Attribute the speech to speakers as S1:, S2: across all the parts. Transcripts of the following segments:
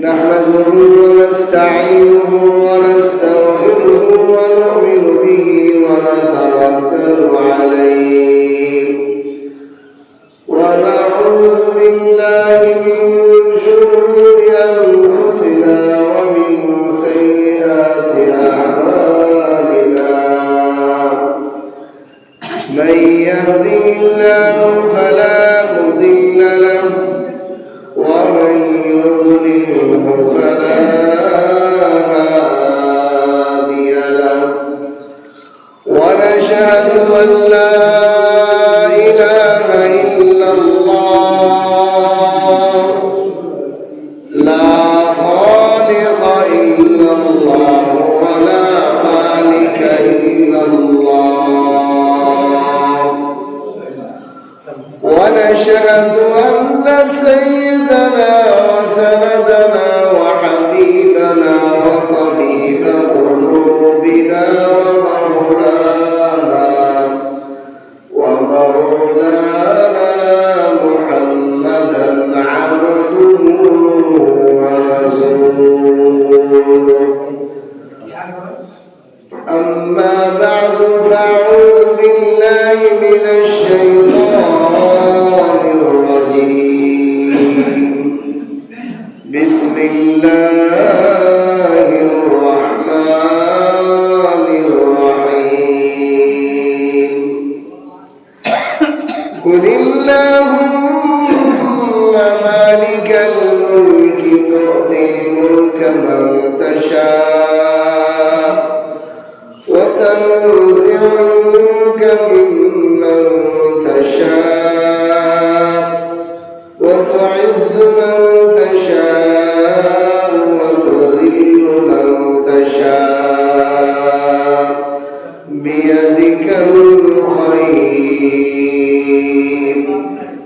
S1: نحمده ونستعينه ونستغفره ونؤمن به ونتوكل عليه ونعوذ بالله من شرور أنفسنا ومن سيئات أعمالنا من يهده الله فلا مضل له ومن يضلله فلا هادي له ونشهد أن لا إله إلا الله لا خالق إلا الله ولا مالك إلا الله ونشهد أن سيدنا وسندنا وحبيبنا وطبيب قلوبنا ومولانا محمدا عبده ورسوله أما بعد فأعوذ بالله من الشيطان الرجيم بسم الله الرحمن الرحيم قل اللهم مالك الملك تؤتي الملك من تشاء وتنزع الملك ممن تشاء وتعز من تشاء وتذل من تشاء بيدك الخير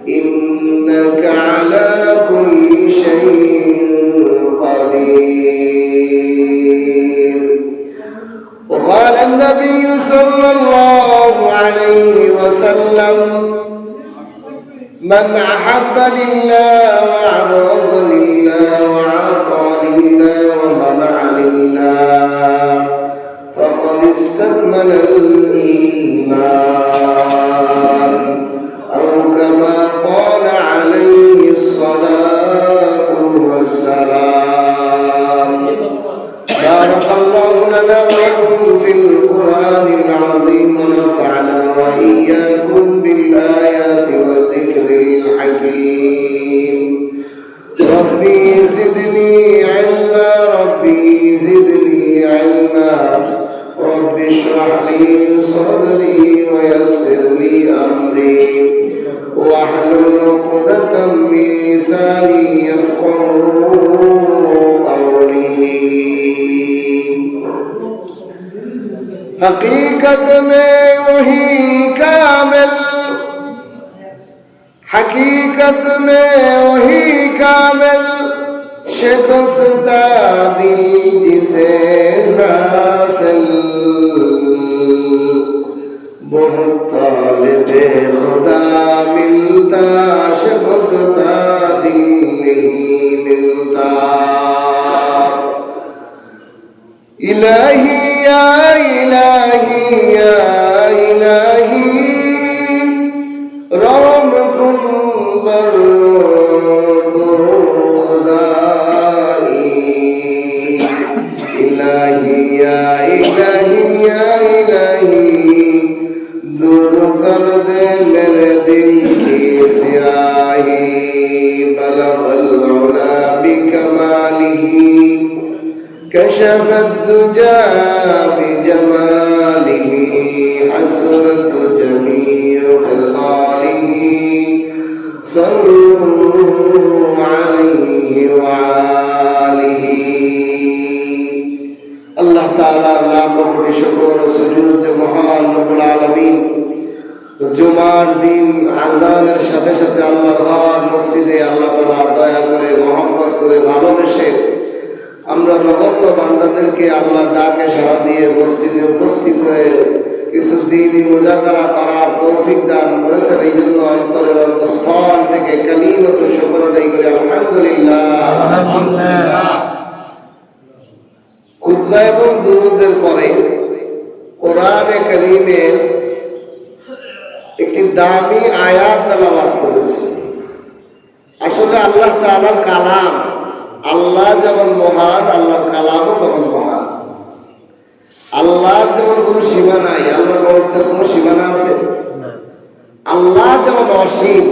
S1: إنك على كل شيء قدير وقال النبي صلى الله عليه وسلم من أحب لله وأعرض لله وأعطى لله ومنع لله فقد استكمل الإيمان أو كما قال عليه الصلاة والسلام بارك الله لنا ولكم في القرآن العظيم ونفعنا وإياكم بالآيات والذكر الحكيم ربي زدني علما ربي زدني علما رب اشرح لي صدري ويسر لي أمري واحلل عقدة من لساني يفقهوا قولي حقیقت میں وہی کامل حقیقت میں وہی کامل شکستہ دل جسے حاصل بہت طالب خدا ملتا شکستہ دل نہیں ملتا الہی یا الہی یا الہی رحم کن بر خدائی الہی یا الہی یا الہی دور کر دے میرے دل کی سیاہی بلغ العلا بکمالہ كشف الدجى بجماله حسرت جميع خصاله صلوا عليه وآله اللہ تعالیٰ لاکھوں کوٹی شکر و سجود মহান রব্বুল আলামিন জুমার দিন আযানের সাথে সাথে আল্লাহর ঘর মসজিদে আল্লাহ তাআলা দয়া করে মহব্বত করে ভালোবেসে আমরা নগণ্য বান্দাদেরকে আল্লাহর ডাকে সাড়া দিয়ে মসজিদে উপস্থিত হয়ে কিছু দিনই মুজাকারা করার তৌফিক দান করেছেন। এই জন্য অন্তরের অন্তঃস্থল থেকে কালিমাত শুকর আদায় করি আলহামদুলিল্লাহ। খুতবা এবং দুরূদের পরে কোরআনে কারীমের একটি দামি আয়াত তেলাওয়াত করেছি। আসলে আল্লাহ তাআলার কালাম, আল্লাহ যেমন মহান, আল্লাহর কালামও তেমন মহান। আল্লাহর যেমন কোনো সীমা নাই, আল্লাহর বড়ত্বের কোনো সীমানা আছে? আল্লাহ যেমন অসীম,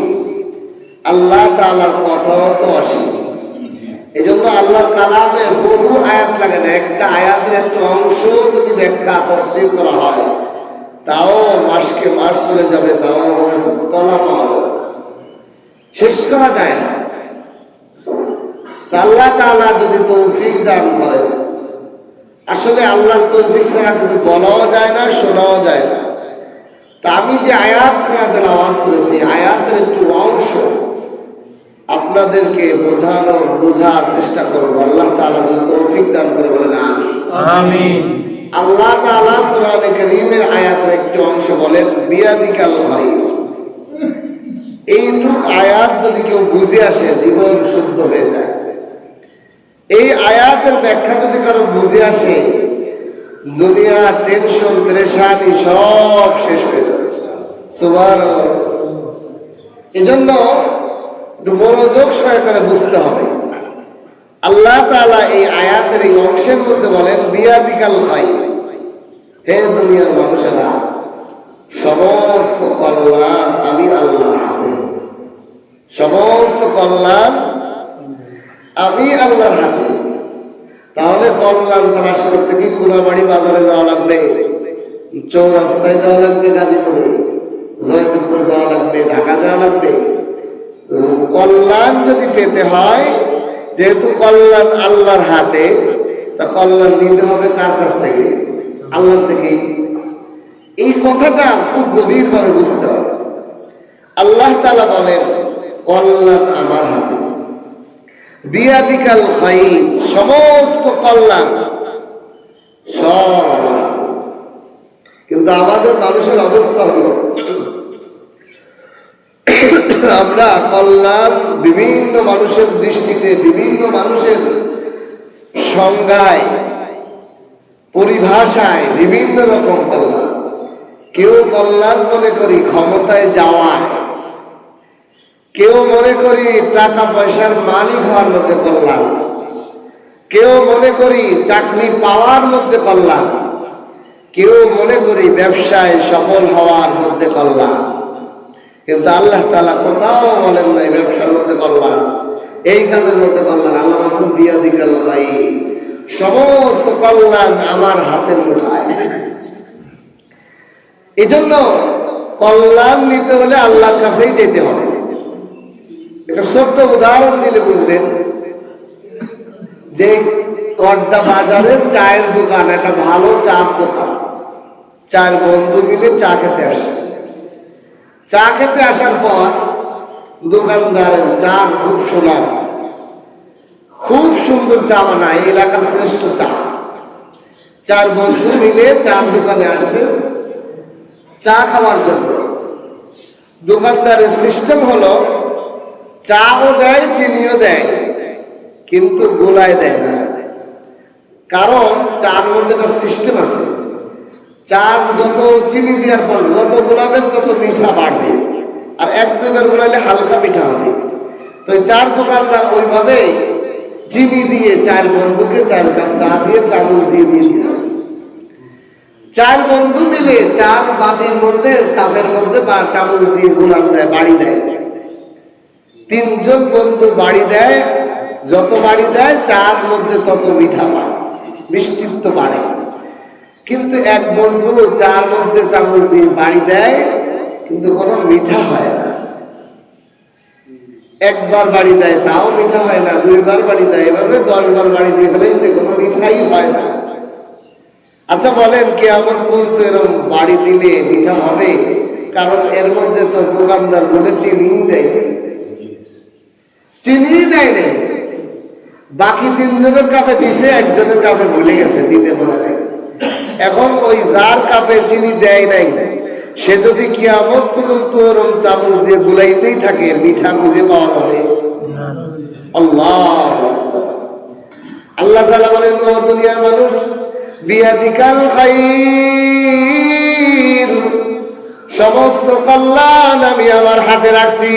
S1: আল্লাহ তাআলার কথাও তো অসীম। এই জন্য আল্লাহর কালামে বহু আয়াত লাগে না। একটা আয়াতের একটা অংশ যদি ব্যাখ্যা তাফসীর করা হয় তাও মাসকে মাস চলে যাবে, তাও আমাদের তলা পাওয়া শেষ করা যায় না। আল্লাহ তাআলা যদি তৌফিক দান করেন, আসলে আল্লাহর তৌফিক ছাড়া কিছু বলাও যায় না, শোনাও যায় না। তা আমি যে আয়াত তেলাওয়াত করেছি, আয়াতের একটু অংশ আপনাদেরকে বোঝার চেষ্টা করবো। আল্লাহ তাআলা যদি তৌফিক দান করে বলেন আমিন। আল্লাহ তাআলা কোরআনে কারীমের আয়াতের একটি অংশ বলেন বিয়াদিকাল খায়র। এইটুক আয়াত যদি কেউ বুঝে আসে, জীবন শুদ্ধ হয়ে যায়। এই আয়াতের ব্যাখ্যা যদি কারো বুঝে আসে, দুনিয়া টেনশন পেরেশানি সব শেষ হয়ে যাবে। সুবহানাল্লাহ। এজন্য একটু মনোযোগ সহকারে বুঝতে হবে। আল্লাহ তাআলা এই আয়াতের এই অংশের মধ্যে বলেন বিয়াদিকাল খায়র। হে দুনিয়ার মানুষেরা, সমস্ত কল্যাণ আমি আল্লাহর হাতে। সমস্ত কল্যাণ আমি আল্লাহর হাতে। তাহলে কল্যাণ তালাশ করতে কি কোনাবাড়ি বাজারে যাওয়া লাগবে, চৌরাস্তায় যাওয়া লাগবে, গাজীপুরে, জয়দেবপুর যাওয়া লাগবে, ঢাকা যাওয়া লাগবে? কল্যাণ যদি পেতে হয়, যেহেতু কল্যাণ আল্লাহর হাতে, তা কল্যাণ নিতে হবে কার কাছ থেকে? আল্লাহ থেকেই। এই কথাটা খুব গভীরভাবে বুঝতে হবে। আল্লাহ তাআলা বলেন কল্যাণ আমার হাতে, বিয়াদিকাল খায়র, সমস্ত কল্যাণ সব আমার হাতে। কিন্তু আমাদের মানুষের অবস্থা হলো, আমরা কল্যাণ বিভিন্ন মানুষের দৃষ্টিতে, বিভিন্ন মানুষের সংজ্ঞায়, পরিভাষায় বিভিন্ন রকম কল্যাণ। কেউ কল্যাণ মনে করি ক্ষমতায় যাওয়ায়, কেউ মনে করি টাকা পয়সার মালিক হওয়ার মধ্যে কল্যাণ, কেউ মনে করি চাকরি পাওয়ার মধ্যে কল্যাণ, কেউ মনে করি ব্যবসায় সফল হওয়ার মধ্যে কল্যাণ। কিন্তু আল্লাহ তাআলা কোথাও বলেন নাই ব্যবসার মধ্যে কল্যাণ, এই কাজের মধ্যে কল্যাণ। আল্লাহ বলেন বিয়াদিকাল খায়র, সমস্ত কল্যাণ আমার হাতের মুঠায়। এই জন্য কল্যাণ নিতে হলে আল্লাহর কাছেই যেতে হবে। একটা ছোট্ট উদাহরণ দিলে বুঝবেন। যে কড্ডা বাজারের চায়ের দোকান, একটা ভালো চার দোকান, চার বন্ধু মিলে চা খেতে আসছে। চা খেতে আসার পর দোকানদারের চা খুব সুনাম, খুব সুন্দর চা বানায়, এলাকার শ্রেষ্ঠ চা। চার বন্ধু মিলে চার দোকানে আসছে চা খাওয়ার জন্য। দোকানদারের সিস্টেম হলো চাও দেয়, চিনিও দেয়, কিন্তু গোলায় দেয় না। কারণ চার মধ্যে একটা সিস্টেম আছে, চা যত চিনি দেওয়ার পর যত গোলাবেন তত মিঠা বাড়বে, আর এক দুবার গোলালে হালকা মিঠা হবে। তো চার দোকানদার ওইভাবে চিনি দিয়ে চার বন্ধুকে 4 কাপ চা দিয়ে চামচ দিয়ে দিয়েছে। চার বন্ধু মিলে চার বাটির মধ্যে, কাপের মধ্যে চামচ দিয়ে গোলাপ দেয়, বাড়ি দেয়। 3 জন বন্ধু বাড়ি দেয়, যত বাড়ি দেয় চার মধ্যে তত মিঠা পায়, মিষ্টিত্ব বাড়ে। কিন্তু এক বন্ধু চার মধ্যে চামচ দিয়ে বাড়ি দেয়, কিন্তু কোনো মিঠা হয় না। একবার বাড়ি দেয় তাও মিঠা হয় না, 2 বার বাড়ি দেয়, এভাবে 10 বার বাড়ি দিয়ে ফেলেছে, কোনো মিঠাই হয় না। আচ্ছা বলেন, কিয়ামত পর্যন্ত এরকম বাড়ি দিলে মিঠা হবে? কারণ এর মধ্যে তো দোকানদার বলে চিনি দেয়, চিনি দেয় নেই। বাকি 3 জনের কাপে দিছে, একজনের কাপে ভুলে গেছে দিতে, মনে নেই। এখন ওই যার কাপে চিনি দেয় নাই সে যদি কিয়ামত পর্যন্ত ওরম চামচ দিয়ে গুলাইতেই থাকে, মিঠা খুঁজে পাওয়া যাবে? আল্লাহ আল্লাহ তাআলা বলেন, ও দুনিয়ার মানুষ, বিয়াদিকাল খাইর, সমস্ত কল্যাণ আমি আমার হাতে রাখছি।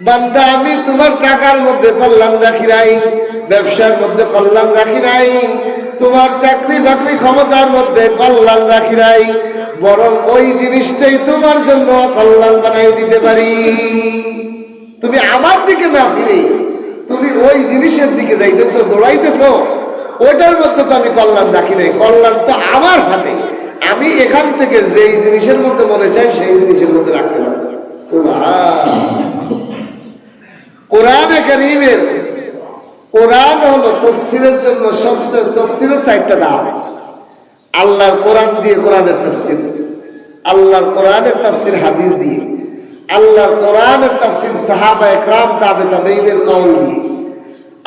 S1: বান্দা, আমি তোমার টাকার মধ্যে কল্যাণ রাখি নাই, ব্যবসার মধ্যে কল্যাণ রাখি নাই, তোমার চাকরি বাকরি ক্ষমতার মধ্যে কল্যাণ রাখি নাই, বরং ওই জিনিসটাই তোমার জন্য কল্যাণ বানাই দিতে পারি। তুমি আমার দিকে না ফিরে তুমি ওই জিনিসের দিকে যাইতেছো, দৌড়াইতেছো, ওটার মধ্যে তো আমি কল্যাণ রাখি নাই। কল্যাণ তো আমার হাতে, আমি এখান থেকে যেই জিনিসের মধ্যে মনে চাই সেই জিনিসের মধ্যে রাখতে পারি। কোরআনে কারীমের, কোরআন হলো তাফসীরের জন্য সবচেয়ে, তাফসীরের চারটা দাম। আল্লাহর কোরআন দিয়ে কোরআনের তাফসীর, আল্লাহর কোরআনের তাফসীর হাদিস দিয়ে, আল্লাহর কোরআনের তাফসীর সাহাবা একরাম তাবে তাবেঈনের কওল দিয়ে,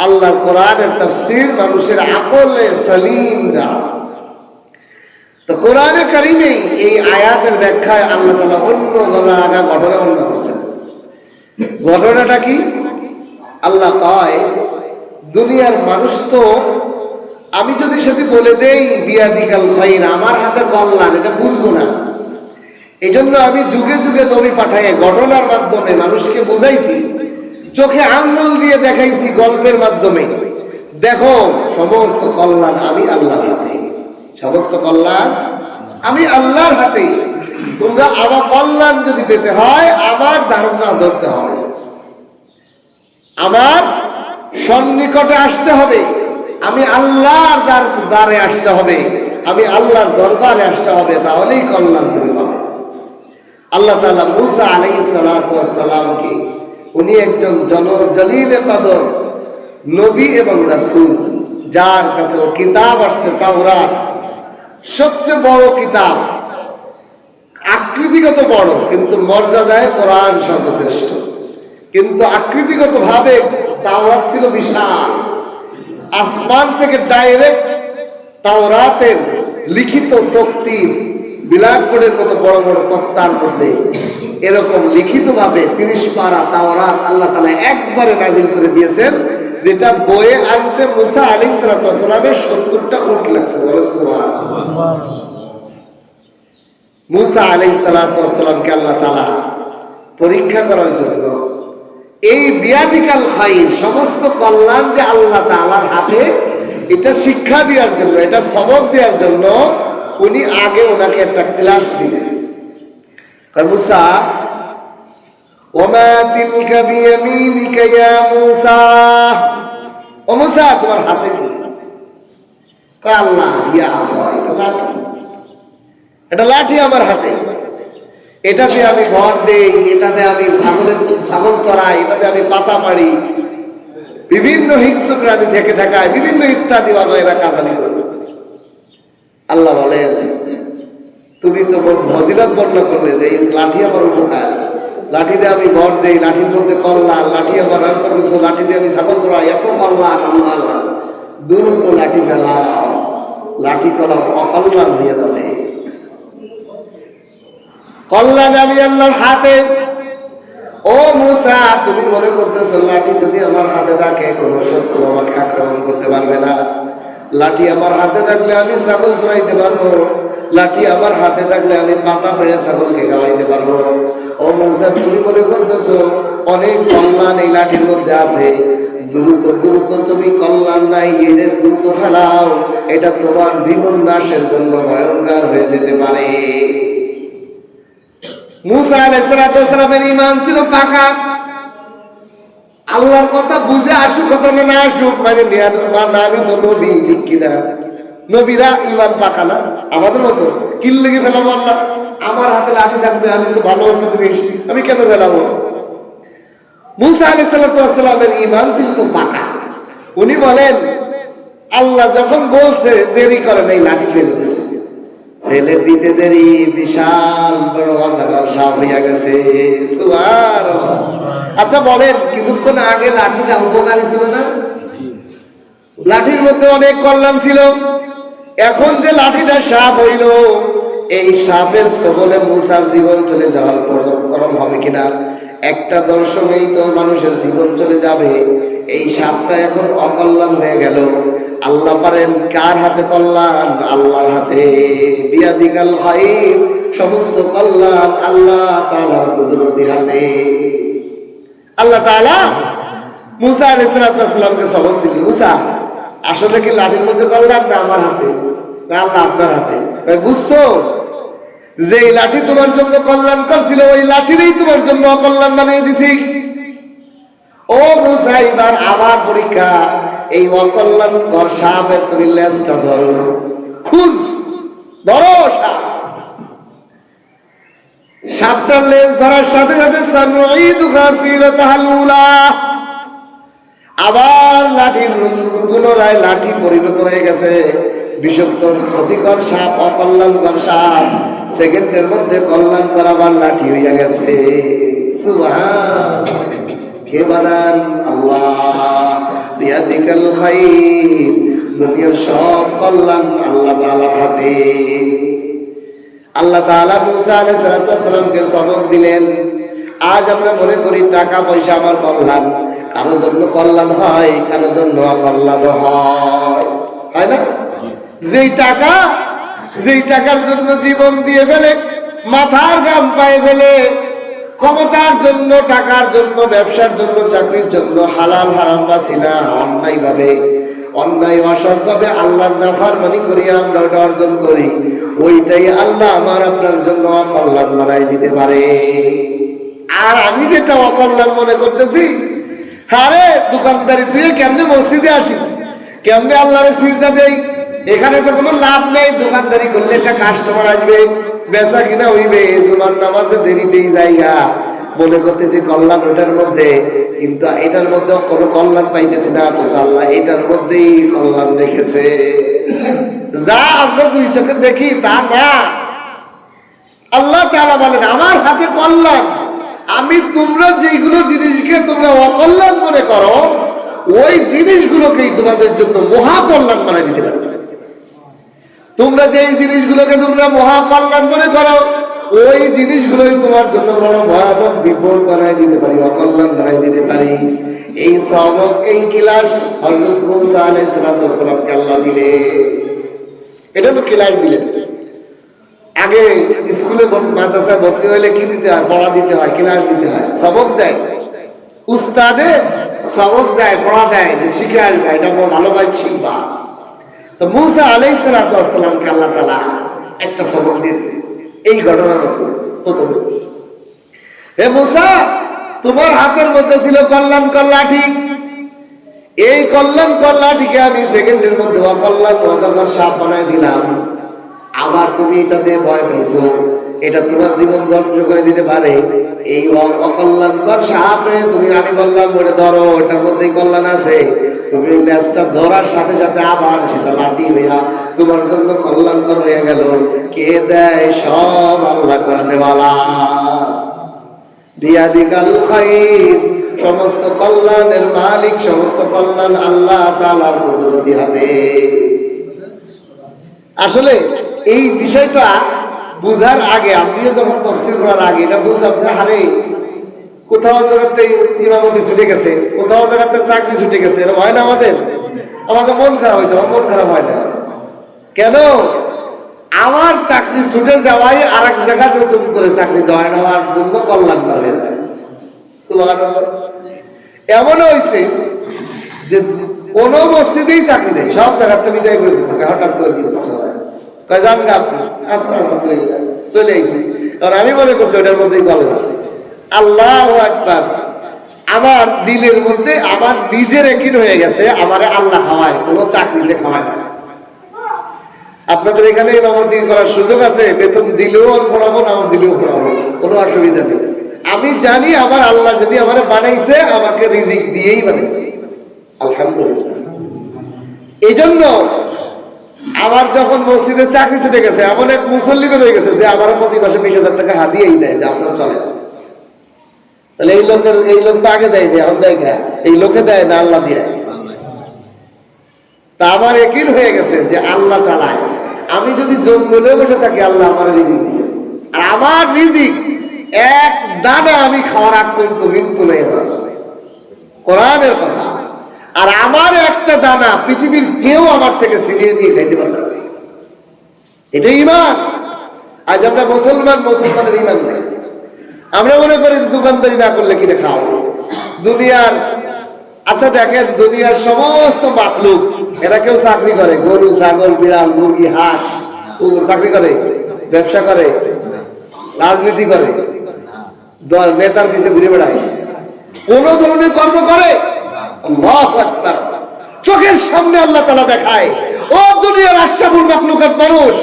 S1: আল্লাহর কোরআনের তাফসীর মানুষের আকলে সালিম দ্বারা। তো কোরআনে কারীমে এই আয়াতের ব্যাখ্যায় আল্লাহ তাআলা অন্য আগা ঘটনা বর্ণনা করছেন। ঘটনাটা কি? আল্লাহ কয়, দুনিয়ার মানুষ তো, আমি যদি সেটি বলে দেই বিয়াদিকাল খাইর, আমার হাতে কল্যাণ, এটা বুঝবো না। এই জন্য আমি যুগে যুগে নবী পাঠাই, ঘটনার মাধ্যমে মানুষকে বুঝাইছি, চোখে আঙ্গুল দিয়ে দেখাইছি, গল্পের মাধ্যমে। দেখো, সমস্ত কল্যাণ আমি আল্লাহর হাতে, সমস্ত কল্যাণ আমি আল্লাহর হাতে। তোমরা আমার কল্যাণ যদি পেতে হয় আমার ধারণা ধরতে হবে, আমার সন্নিকটে আসতে হবে, আমি আল্লাহর দ্বারে আসতে হবে, আমি আল্লাহর দরবারে আসতে হবে, তাহলেই কল্যাণ তুমি পাবে। আল্লাহ তাআলা মূসা আলাইহিস সালাতু ওয়াস সালামকে, উনি একজন জলিলে কদর নবী এবং রাসূল, যার কাছে ও কিতাব আসছে তাওরাত, সবচেয়ে বড় কিতাব, আকৃতিগত বড়, কিন্তু মর্যাদায় কোরআন সর্বশ্রেষ্ঠ। কিন্তু আকৃতিগত ভাবে তাওরাত ছিল বিশাল, আসমান থেকে ডাইরেক্ট তাওরাতের লিখিত তকতির, বিলাসপুরের মতো বড় বড় তক্তার মধ্যে এরকম লিখিত ভাবে 30 পারা তাওরাত আল্লাহ তাআলা একবারে নাযিল করে দিয়েছেন, যেটা বইয়ে আনতে মুসা আলাইহিস সালামের 70টা উট লাগছে। বলেন সুবহানাল্লাহ। মুসা আলাইহিস সালামকে আল্লাহ তাআলা পরীক্ষা করার জন্য এই বিয়াদিকাল খাইর, সমস্ত কল্যাণ যে আল্লাহ তাআলার হাতে, এটা শিক্ষা দেওয়ার জন্য, এটা সবক দেওয়ার জন্য উনি আগে ওনাকে একটা ক্লাস দিলেন। মুসা, ওমা তিলকা বিয়ামিনিকা ইয়া মুসা, ও মুসা তোমার হাতে কি? আল্লাহ, ইয়া আসা, এটা লাঠি, এটা লাঠি আমার হাতে, এটাতে আমি ঘর দেই, এটাতে আমি ছাগল চড়াই, এটাতে আমি পাতা পাড়ি, বিভিন্ন হিংস্র প্রাণী থেকে ঠেকায়, বিভিন্ন ইত্যাদি এরা কাজ আমি করবো। আল্লাহ বলেন, তুমি তো ফজিলত বর্ণনা করলে যে এই লাঠি আমার উপকার, লাঠি দিয়ে আমি ঘর দেই, লাঠির মধ্যে কল্যাণ, লাঠি আমার অন্ত কিছু, লাঠি দিয়ে আমি ছাগল চড়াই, এত কল্যাণ, আল্লাহ দ্রুত লাঠি ফেলাও, লাঠি কলাম অকল্যাণ হয়ে যাবে। কল্যাণ আমি আল্লাহর হাতে। ও মুসা, তুমি মনে করতেছো লাঠি যদি আমার হাতে থাকে কোন শত্রু আমাকে আক্রমণ করতে পারবে না? লাঠি আমার হাতে থাকলে আমি ছাগল চড়াইতে পারবো, লাঠি আমার হাতে থাকলে আমি পাতা পেড়ে ছাগলকে খাওয়াইতে পারবো। ও মুসা, তুমি মনে করতেছো অনেক কল্যাণ এই লাঠির মধ্যে আছে, দ্রুত দ্রুত তুমি কল্যাণ নাই, এদের দ্রুত ফেলাও, এটা তোমার জীবন নাশের জন্য ভয়ঙ্কর হয়ে যেতে পারে। মুসা আলাইহিস সালামের ঈমান ছিল পাকা। আল্লাহর কথা বুঝে আসুক কথা না আসুক, মানে আমি তো নবী, ঠিক কিনা? নবীরা ঈমান পাকা না আমাদের মতো, কিল লেগে ফেলাবো আল্লাহ, আমার হাতে লাঠি থাকবে, আমি তো ভালো একটা জিনিস, আমি কেন ফেলাবো? মুসা আলাইহিস সালামের ঈমান ছিল তো পাকা। উনি বলেন, আল্লাহ যখন বলছে দেরি করে নাই, লাঠি ফেলে দিয়েছে, ফেলে দিতে দেরি বিশাল বড় অজাগার সাপ হইয়া গেছে। সুবহানাল্লাহ। আচ্ছা বলেন, কিছুক্ষণ আগে লাঠিটা উপকারী ছিল না? লাঠির মধ্যে অনেক কল্যাণ ছিল, এখন যে লাঠিটা সাপ হইল, এই সাপের সবলে মুসার জীবন চলে যাওয়ার পরম হবে কিনা? একটা দর্শনেই তো মানুষের জীবন চলে যাবে। এই সাপটা এখন অকল্যাণ হয়ে গেল। আল্লাহ পারেন কার হাতে কল্যাণ? আল্লাহর হাতে। বিয়াদিকাল খায়র, সমস্ত কল্যাণ আল্লাহ তাআলার কুদরতি হাতে। আল্লাহ তাআলা মুসা আলাইহিস সালামকে সবক দিলেন, মুসা আসলে কি লাঠির মধ্যে কল্যাণ না আমার হাতে? না, আল্লাহ আপনার হাতে। বুঝছো, যে লাঠি তোমার জন্য কল্যাণ করছিল ওই লাঠিরই তোমার জন্য অকল্যাণ বানিয়ে দিছি। ও মুসা, এবার আবার পরীক্ষা। এই অকল্যাণ কর সাপের তুমি লেজটা ধরো, খুঁজ ধরো সাপ। সাপটার লেজ ধরার সাথে সাথে সানুঈদুকা সিরাতাল উলা, আবার লাঠির পুনরায় লাঠি পরিণত হয়ে গেছে বিষাক্ত ক্ষতিকর সাপ, অকল্যাণকর সাপ। সেকেন্ডের মধ্যে কল্যাণ করাবার লাঠি হইয়া গেছে। সুবহান, কে বানান? আল্লাহ। বিয়াদিকাল খায়র, দুনিয়ার সব কল্যাণ আল্লাহ তাআলার হাতে। আল্লাহ তাআলা মুসা আলাইহিস সালামকে সবক দিলেন। আজ আমরা মনে করি টাকা পয়সা আমার কল্যাণ, কারো জন্য কল্যাণ হয়, কারো জন্য অকল্যাণ হয় না? যেই টাকার জন্য জীবন দিয়ে ফেলে, মাথার ঘাম পায়ে ফেলে, ক্ষমতার জন্য, টাকার জন্য, ব্যবসার জন্য, চাকরির জন্য হালাল হারাম বাছি না, অন্যায় ভাবে, অন্যায় অসৎ ভাবে আল্লাহর নাফরমানি করি আমরা ওটা অর্জন করি, ওইটাই আল্লাহ আমার আপনার জন্য অকল্যাণ বানাই দিতে পারে। আর আমি যেটা অকল্যাণ মনে করতেছি, আরে দোকানদারি তুই কেমনে মসজিদে আসি, কেমনে আল্লাহরে সিজদা দেই, এখানে তো কোনো লাভ নেই। দোকানদারি করলে একটা কাস্টমার আসবে, বেচা কিনা হইবে, তোমার নামাজে দেরিতেই যাইয়া মনে করতেছি কল্যাণ ওটার মধ্যে, কিন্তু এটার মধ্যে কোনো কল্যাণ পাইতেছি না। তো আল্লাহ এটার মধ্যেই কল্যাণ রেখেছে। যা আমরা দুই চোখে দেখি তা না। আল্লাহ তাআলা বলেন আমার হাতে কল্যাণ। আমি তোমরা যেগুলো জিনিসকে তোমরা অকল্যাণ মনে করো, ওই জিনিসগুলোকেই তোমাদের জন্য মহা কল্যাণ বানাই দিতে পারি। তোমরা যেই জিনিসগুলোকে তোমরা মহা কল্যাণ মনে করো, ওই জিনিসগুলোই তোমার জন্য বড় ভয়াবহ বিপদ বানাই দিতে পারি, অকল্যাণ বানাই দিতে পারি। এই সবক, এই ক্লাস হযরত মুসা আলাইহিস সালামকে আল্লাহ দিলে। এটা তো ক্লাস দিলেন। আগে স্কুলে মাদ্রাসায় ভর্তি হইলে কি দিতে হয়? পড়া দিতে হয়, ক্লাস দিতে হয়, সবক দেয়। উস্তাদে সবক দেয়, পড়া দেয়, যে শিখে আসবে, এটা ভালোভাবে শিখবা। তো মুসা আলাইহিস সালামকে আল্লাহ তাআলা একটা সবক দিয়েছে। এই ঘটনাটা প্রথমে, হে মুসা, তোমার হাতের মধ্যে ছিল কল্যাণকর লাঠি। এই কল্যাণকর লাঠিকে আমি সেকেন্ডের মধ্যে অকল্যাণ সাপ বানাই দিলাম। আবার তুমি এটাতে ভয় পেয়েছো, এটা তোমার জীবন ধ্বংস করে দিতে পারে। এই অকল্যাণকর সাপে তুমি, আমি বললাম ওটা ধরো, ওটার মধ্যেই কল্যাণ আছে। তুমি লেজটা ধরার সাথে সাথে আবার সেটা লাঠি হইয়া তোমার জন্য কল্যাণকর হয়ে গেল। কে দেয়? সব আল্লাহ করেনেওয়ালা। বিয়াদিকাল খায়র, সমস্ত কল্যাণের মালিক, সমস্ত কল্যাণ আল্লাহ তাআলার কুদরতি হাতে। আসলে এই বিষয়টা বুঝার আগে, আমিও যখন তাফসীর করার আগে এটা বুঝলাম যে আরে কোথাও জায়গাতে ইমামতি ছুটে গেছে, কোথাও জায়গাতে চাকরি ছুটে গেছে, এরকম হয় না আমাদের? আমাকে মন খারাপ হইতো, আমার মন খারাপ হয় না কেন? আমার চাকরি ছুটে যাওয়াই আর এক জায়গায় নতুন করে চাকরি দেওয়া নেওয়ার জন্য কল্যাণ হয়ে যায়। এমনও হয়েছে যে কোন মসজিদেই চাকরি নেই, সব জায়গাতে বিদায় করে দিচ্ছে, হঠাৎ করে দিচ্ছে, জান গা আপনি, আচ্ছা আলহামদুলিল্লাহ চলে আইছি। কারণ আমি মনে করছি ওটার মধ্যেই কল্যাণ। আল্লাহু আকবার। আমার দিলের মধ্যে আমার নিজের একই হয়ে গেছে, আমারে আল্লাহ খাওয়ায়, কোনো চাকরিতে খাওয়ায় না। আপনাদের এখানে ইমামতি করার সুযোগ আছে, বেতন দিলেও পড়াবো, না দিলেও পড়াবো, কোনো অসুবিধা নেই। আমি জানি আমার আল্লাহ যদি আমার বানাইছে, আমাকে রিজিক দিয়েই বানাইছে, আলহামদুলিল্লাহ। এই জন্য আমার যখন মসজিদে চাকরি ছুটে গেছে, এমন এক মুসল্লি হয়ে গেছে যে আমার প্রতি মাসে 20,000 টাকা হাতিয়েই দেয় যে আপনার চলে। তাহলে এই লোক তো আগে দেয়, যে এখন দেয়, এই লোকে দেয় না আল্লাহ দিয়ে। তা আমার একই হয়ে গেছে যে আল্লাহ চালায়। আমি যদি জঙ্গলে বসে থাকি আল্লাহ আমার রিজিক দিবে, আর আমার রিজিক এক দানা আমি খাওয়ার আগ পর্যন্ত মৃত্যু নেই, কোরআনের কথা। আর আমার একটা দানা পৃথিবীর কেউ আমার থেকে ছিনিয়ে দিয়ে খাইতে পারবে না, এটা ঈমান। আজ আমরা মুসলমান, মুসলমানের ঈমান নেই। আমরা মনে করি দোকানদারি না করলে কিনে খাও দুনিয়ার। আচ্ছা দেখেন, দুনিয়ার সমস্ত মাখলুক এরা কেউ চাকরি করে? গরু, ছাগল, বিড়াল, মুরগি, হাঁস, কুকুর চাকরি করে, ব্যবসা করে, রাজনীতি করে, নেতার পিছিয়ে ঘুরে বেড়ায়, কোন ধরনের কর্ম করে? আল্লাহু আকবার। চোখের সামনে আল্লাহ তাআলা দেখায়, ও দুনিয়ার আশরাফুল মাখলুকাত মানুষ,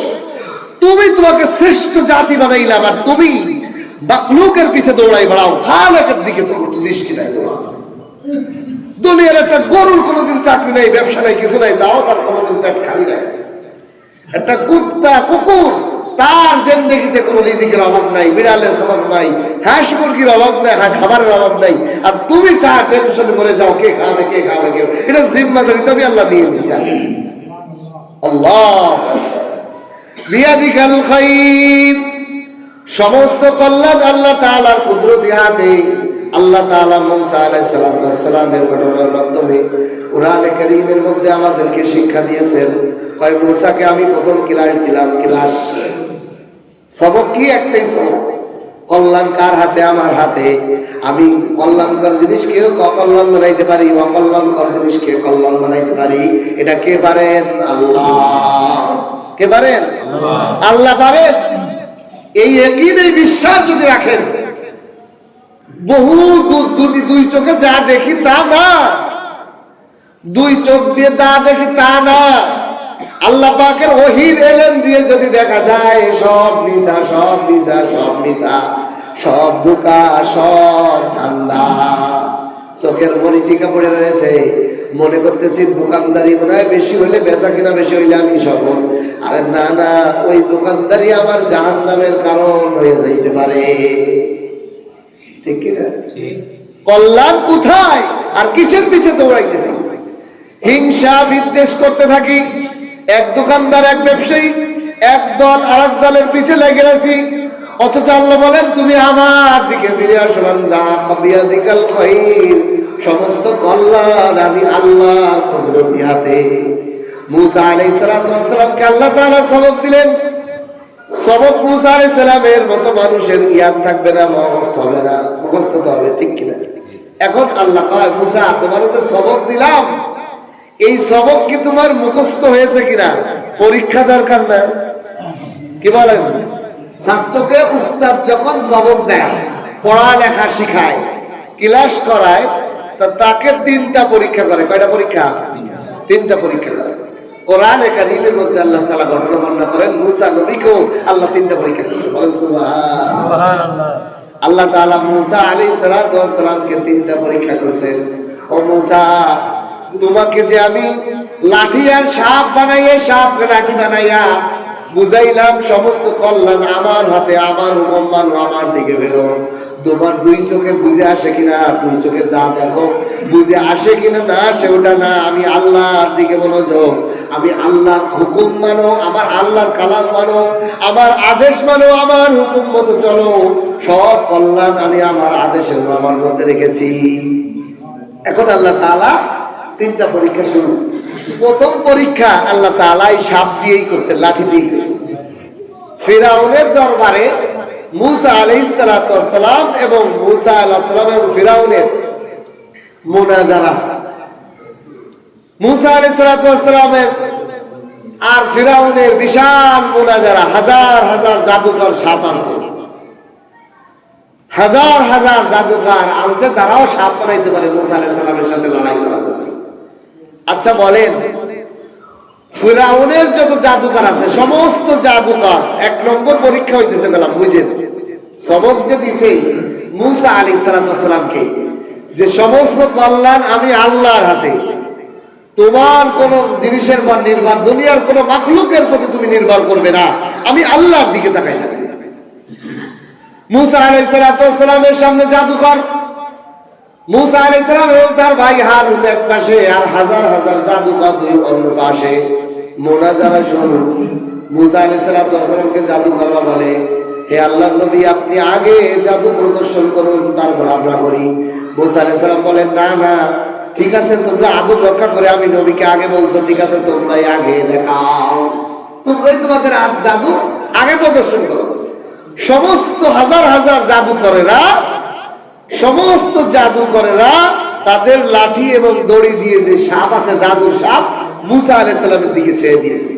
S1: তুমি তোমাকে শ্রেষ্ঠ জাতি বানাইলাম, আর তুমি মাখলুকের পিছে দৌড়াই বেড়াও, খালেকের দিকে তোমার দৃষ্টি নাই। তোমার দুনিয়ার একটা গরুর কোনোদিন চাকরি নাই, ব্যবসা নাই, কিছু নাই, তাও তার কোনোদিন পেট খালি নাই। একটা কুত্তা, কুকুর, তার জিন্দেগিতে কোনো রিজিকের অভাব নাই, বিড়ালের অভাব নাই, হাঁস মুরগির অভাব নাই, খাবারের অভাব নাই। আর তুমি তা টেনশন করে যাও কে খাবে, কে খাবে, কে, এটা জিম্মাদারি তো আমি আল্লাহ দিয়ে দিয়েছি। আল্লাহ বিয়াদিকাল খাইর, সমস্ত কল্যাণ আল্লাহ তাআলার কুদরতি হাতে। আল্লাহ তাআলা মূসা আলাইহিস সালামের ঘটনার মাধ্যমে কোরআনে কারীমের মধ্যে আমাদেরকে শিক্ষা দিয়েছেন। কয় মূসাকে আমি প্রথম ক্লাস দিলাম, ক্লাস সবক কি? একটাই সবক, কল্যাণ কার হাতে? আমার হাতে। আমি কল্যাণকর জিনিসকে অকল্যাণ বানাইতে পারি, অকল্যাণকর জিনিসকে কল্যাণ বানাইতে পারি। এটা কে পারেন? আল্লাহ। কে পারেন? আল্লাহ পারেন। এই ইয়াকিন, এই বিশ্বাস যদি রাখেন, বহু দুই চোখে যা দেখি তা না, দুই চোখ দিয়ে যা দেখি তা না, আল্লাহ পাকের ওহীর ইলম দিয়ে যদি দেখা যায় সব মিছা, সব মিছা, সব মিছা, সব ধোঁকা, সব ধান্দা। চোখের মরিচিকা পড়ে রয়েছে, মনে করতেছি দোকানদারি মনে হয় বেশি হলে, বেচা কিনা বেশি হইলে আমি সফল। আরে না না, ওই দোকানদারি আমার জাহান্নামের কারণ হয়ে যাইতে পারে। ঠিক কিনা? কল্যাণ কোথায় আর কিসের পিছে দৌড়াইতেছি? হিংসা বিদ্বেষ করতে থাকি। এক দোকানদার, এক ব্যবসায়ী, এক দল আর এক দলের পিছে লেগে আছি, অথচ আল্লাহ বলেন তুমি আমার দিকে ফিরে আসো বান্দা, বিয়াদিকাল খাইর, সমস্ত কল্যাণ আমি আল্লাহর কুদরতি হাতে। মূসা আলাইহিস সালামকে আল্লাহ তাআলা সবক দিলেন। সবক মূসা আলাইহিস সালামের মতো মানুষের জ্ঞান থাকবে না, মুখস্থ হবে না, মুখস্থ তো হবে, ঠিক কিনা? এখন আল্লাহ কয় মূসা তোমারও তো সবক দিলাম, এই সবক কি তোমার মুখস্থ হয়েছে কিনা পরীক্ষা দরকার না? কি বলেন? ছাত্রকে উস্তাদ যখন সবক দেয়, পড়ালেখা শিখায়, ক্লাস করায়, তা তাকে তিনটা পরীক্ষা করে। কয়টা পরীক্ষা? তিনটা পরীক্ষা করে। কোরআনে কারীমের মধ্যে আল্লাহ তাআলা ঘটনা বর্ণনা করেন, মূসা নবীকেও আল্লাহ তিনটা পরীক্ষা করেছেন। বলেন সুবহানাল্লাহ। আল্লাহ তাআলা মূসা আলাইহিস সালামকে তিনটা পরীক্ষা করেছেন। ও মূসা, তোমাকে যে আমি লাঠি আর সাপ বানাইয়া, সাপ লাঠি বানাইয়া বুঝাইলাম সমস্ত কল্যাণ আমার হাতে, আমার হুকুম মানো, আমার দিকে বেরো। তোমার দুই চোখে বুঝে আসে কিনা? দুই চোখে যা দেখো বুঝে আসে কিনা? না, সেটা না, আমি আল্লাহর দিকে মনোযোগ, আমি আল্লাহর হুকুম মানো, আমার আল্লাহর কালাম মানো, আমার আদেশ মানো, আমার হুকুম মতো চলো। সব কল্যাণ আমি আমার আদেশের আমার মধ্যে রেখেছি। এখন আল্লাহ তাআলা তিনটা পরীক্ষা শুরু। প্রথম পরীক্ষা আল্লাহ তাআলা সাপ দিয়েই করছে, লাঠি দিয়েই করছে। ফিরাউনের দরবারে মূসা আলাইহিস সালাম এবং মূসা আলাইহিস সালাম এবং ফিরাউনের মুনাজারা। মূসা আলাইহিস সালামের আর ফিরাউনের বিশাল মুনাজারা। হাজার হাজার জাদুকর সাপ আনছে, হাজার হাজার জাদুকর আনছে, তারাও সাপ বানাইতে পারে মূসা আলাইহিস সালামের সাথে লড়াই করার জন্য। আচ্ছা বলেন, ফিরাউনের যত জাদুকর আছে সমস্ত জাদুকর, এক নম্বর পরীক্ষা হইতেছে গেলাম, বুঝেন? সবক যে দিছে মূসা আলাইহিস সালামকে, যে সমস্ত কল্যাণ আমি আল্লাহর হাতে, তোমার কোন জিনিসের পর নির্ভর, দুনিয়ার কোন মাখলুকের প্রতি তুমি নির্ভর করবে না, আমি আল্লাহর দিকে তাকাই থাকি। মূসা আলাইহিস সালামের সামনে জাদুকর, মূসা আলাইহিস সালাম এবং তার ভাই হারুন এক পাশে, আর হাজার হাজার জাদুকর দুই অন্য পাশে। মুনাজারা শুরু। মুসা আলাইহিস সালামকে জাদুকররা বলে, হে আল্লাহর নবী, আপনি আগে জাদু প্রদর্শন করুন, তারপর আমরা করি। মুসা আলাইহিস সালাম বলেন, না না, ঠিক আছে, তোমরা আদব রক্ষা করে আমি নবীকে আগে বলছো, ঠিক আছে, তোমরাই আগে দেখাও, তোমরাই তোমাদের জাদু আগে প্রদর্শন করো। সমস্ত হাজার হাজার জাদুকরেরা তাদের লাঠি এবং দড়ি দিয়ে যে সাপ আছে, জাদুর সাপ, মুসা আলাইহিস সালামের দিকে ছেড়ে দিয়েছে।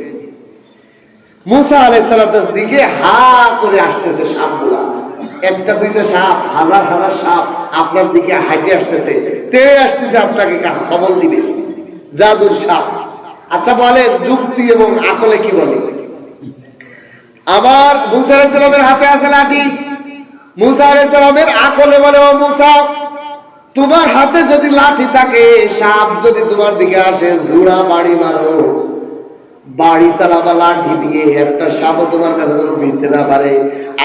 S1: মুসা আলাইহিস সালামের দিকে হা করে আসতেছে সাপগুলা, একটা দুইটা সাপ, হাজার হাজার সাপ আপনার দিকে হাঁটে আসতেছে, তেড়ে আসতেছে, আপনাকে সবল দিবে, জাদুর সাপ। আচ্ছা বলেন, যুক্তি এবং আকলে কি বলে? আমার মুসা আলাইহিস সালামের হাতে আছে লাঠি, মুসা আলাইহিস সালামের আকলে বলে, ও মুসা, তোমার হাতে যদি লাঠি থাকে, সাপ যদি তোমার দিকে আসে, জোড়া বাড়ি মারো, বাড়ি চালাবা লাঠি দিয়ে, একটা সাপও তোমার কাছে যেন ভিড়তে না পারে।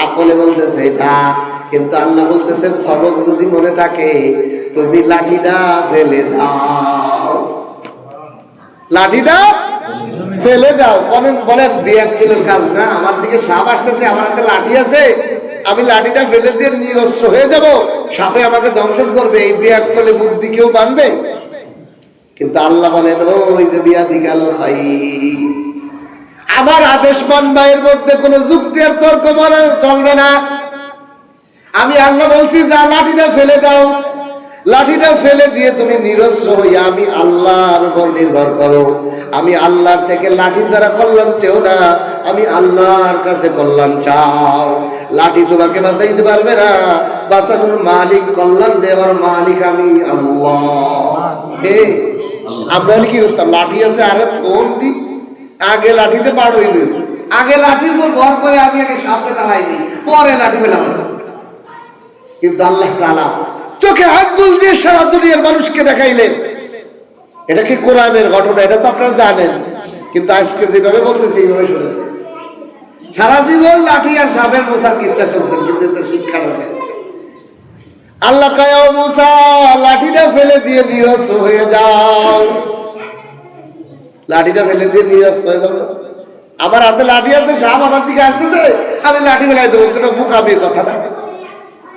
S1: আকলে বলতেছে এটা, কিন্তু আল্লাহ বলতেছেন সবক যদি মনে থাকে তুমি লাঠিটা ফেলে দাও, লাঠিটা ফেলে দাও। বলেন বিয়াক্কেলের কাজ না, আমার দিকে সাপ আসতেছে, আমার হাতে লাঠি আছে, আমি লাঠিটা ফেলে দিয়ে নিরস্ত্র হয়ে যাব, সাপে আমাকে দংশন করবে, এই বিয়াক্কেলে বুদ্ধি কেউ মানবে? কিন্তু আল্লাহ বলেন, ওই যে বিয়াদিকাল ভাই, আমার আদেশ মানবা, এর মধ্যে কোনো যুক্তি আর তর্ক বলা চলবে না। আমি আল্লাহ বলছি, যা লাঠিটা ফেলে দাও, লাঠিটা ফেলে দিয়ে তুমি নিরস্ত্র হইয়া আমি আল্লাহর উপর নির্ভর করো। আমি আল্লাহর থেকে লাঠির দ্বারা কল্যাণ চেও না, আমি আল্লাহর কাছে কল্যাণ চাও। লাঠি তোমাকে বাঁচাইতে পারবে না, বাঁচানোর মালিক, কল্যাণ দেওয়ার মালিক আমি আল্লাহ। আমরা কি করতাম, লাঠি আছে, আরে ফোন দি, আগে লাঠিতে পার হইল, আগে লাঠির উপর ভর করে আমি আগে সাপকে তাড়াইনি, পরে লাঠি পেলাম। কিন্তু আল্লাহ তাআলা চোখে আঙ্গুল দিয়ে সারা দুনিয়ার মানুষকে দেখাইলেন। এটা কি কোরআনের ঘটনা? এটা তো আপনারা জানেন, কিন্তু আজকে যেভাবে বলতেছি এইভাবে শুনেন। সারা জীবন লাঠি আর সাপের মোছার ইচ্ছা চলছেন, কিন্তু এটা শিক্ষা নেই। আল্লাহ কয়, ও মুসা, লাঠিটা ফেলে দিয়ে নিরস্ত্র হয়ে যাও, লাঠিটা ফেলে দিয়ে নিরস্ত্র হয়ে যাও। আমার হাতে লাঠি আছে, সাপ আমার দিকে আসতেছে, আমি লাঠি ফেলাই দেবো, কোনো মুখাবির কথা না।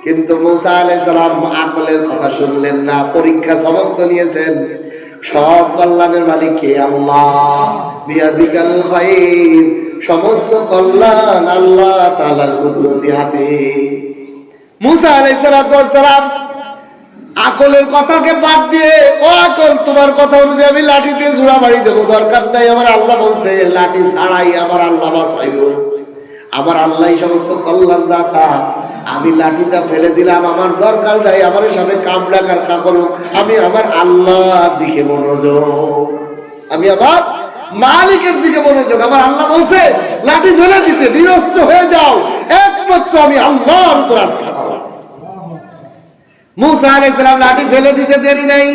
S1: কিন্তু মুসা আলাইহিস সালাম আকলের কথা শুনলেন না, পরীক্ষা সমাপ্ত নিয়েছেন। সব কল্যাণের মালিক কে? আল্লাহ। বিয়াদিকাল খায়র, সমস্ত কল্যাণ আল্লাহ তাআলার কুদরতি হাতে। মুসা আলাইহিস সালাম আকলের কথাকে বাদ দিয়ে, ও আকল, তোমার কথা অনুযায়ী আমি লাঠি দিয়ে জোড়া বাড়ি দেবো, দরকার নাই, আমার আল্লাহ বলছে লাঠি ছাড়াই আমার আল্লাহ বাঁচাইব, আমার আল্লাহ সমস্ত কল্যাণ দাতা। আমি লাঠিটা ফেলে দিলাম, আমার দরকার নাই, আমার সামনে কামড়া কার কাকড়, আমি আমার আল্লাহর দিকে মনোযোগ, আমি আমার মালিকের দিকে মনোযোগ। আমার আল্লাহ বলছে লাঠি ফেলে দিতে, নিরস্ত্র হয়ে যাও, একমাত্র আমি আল্লাহর উপর আস্থা করো। মুসা আলাইহিস সালাম লাঠি ফেলে দিতে দেরি নাই,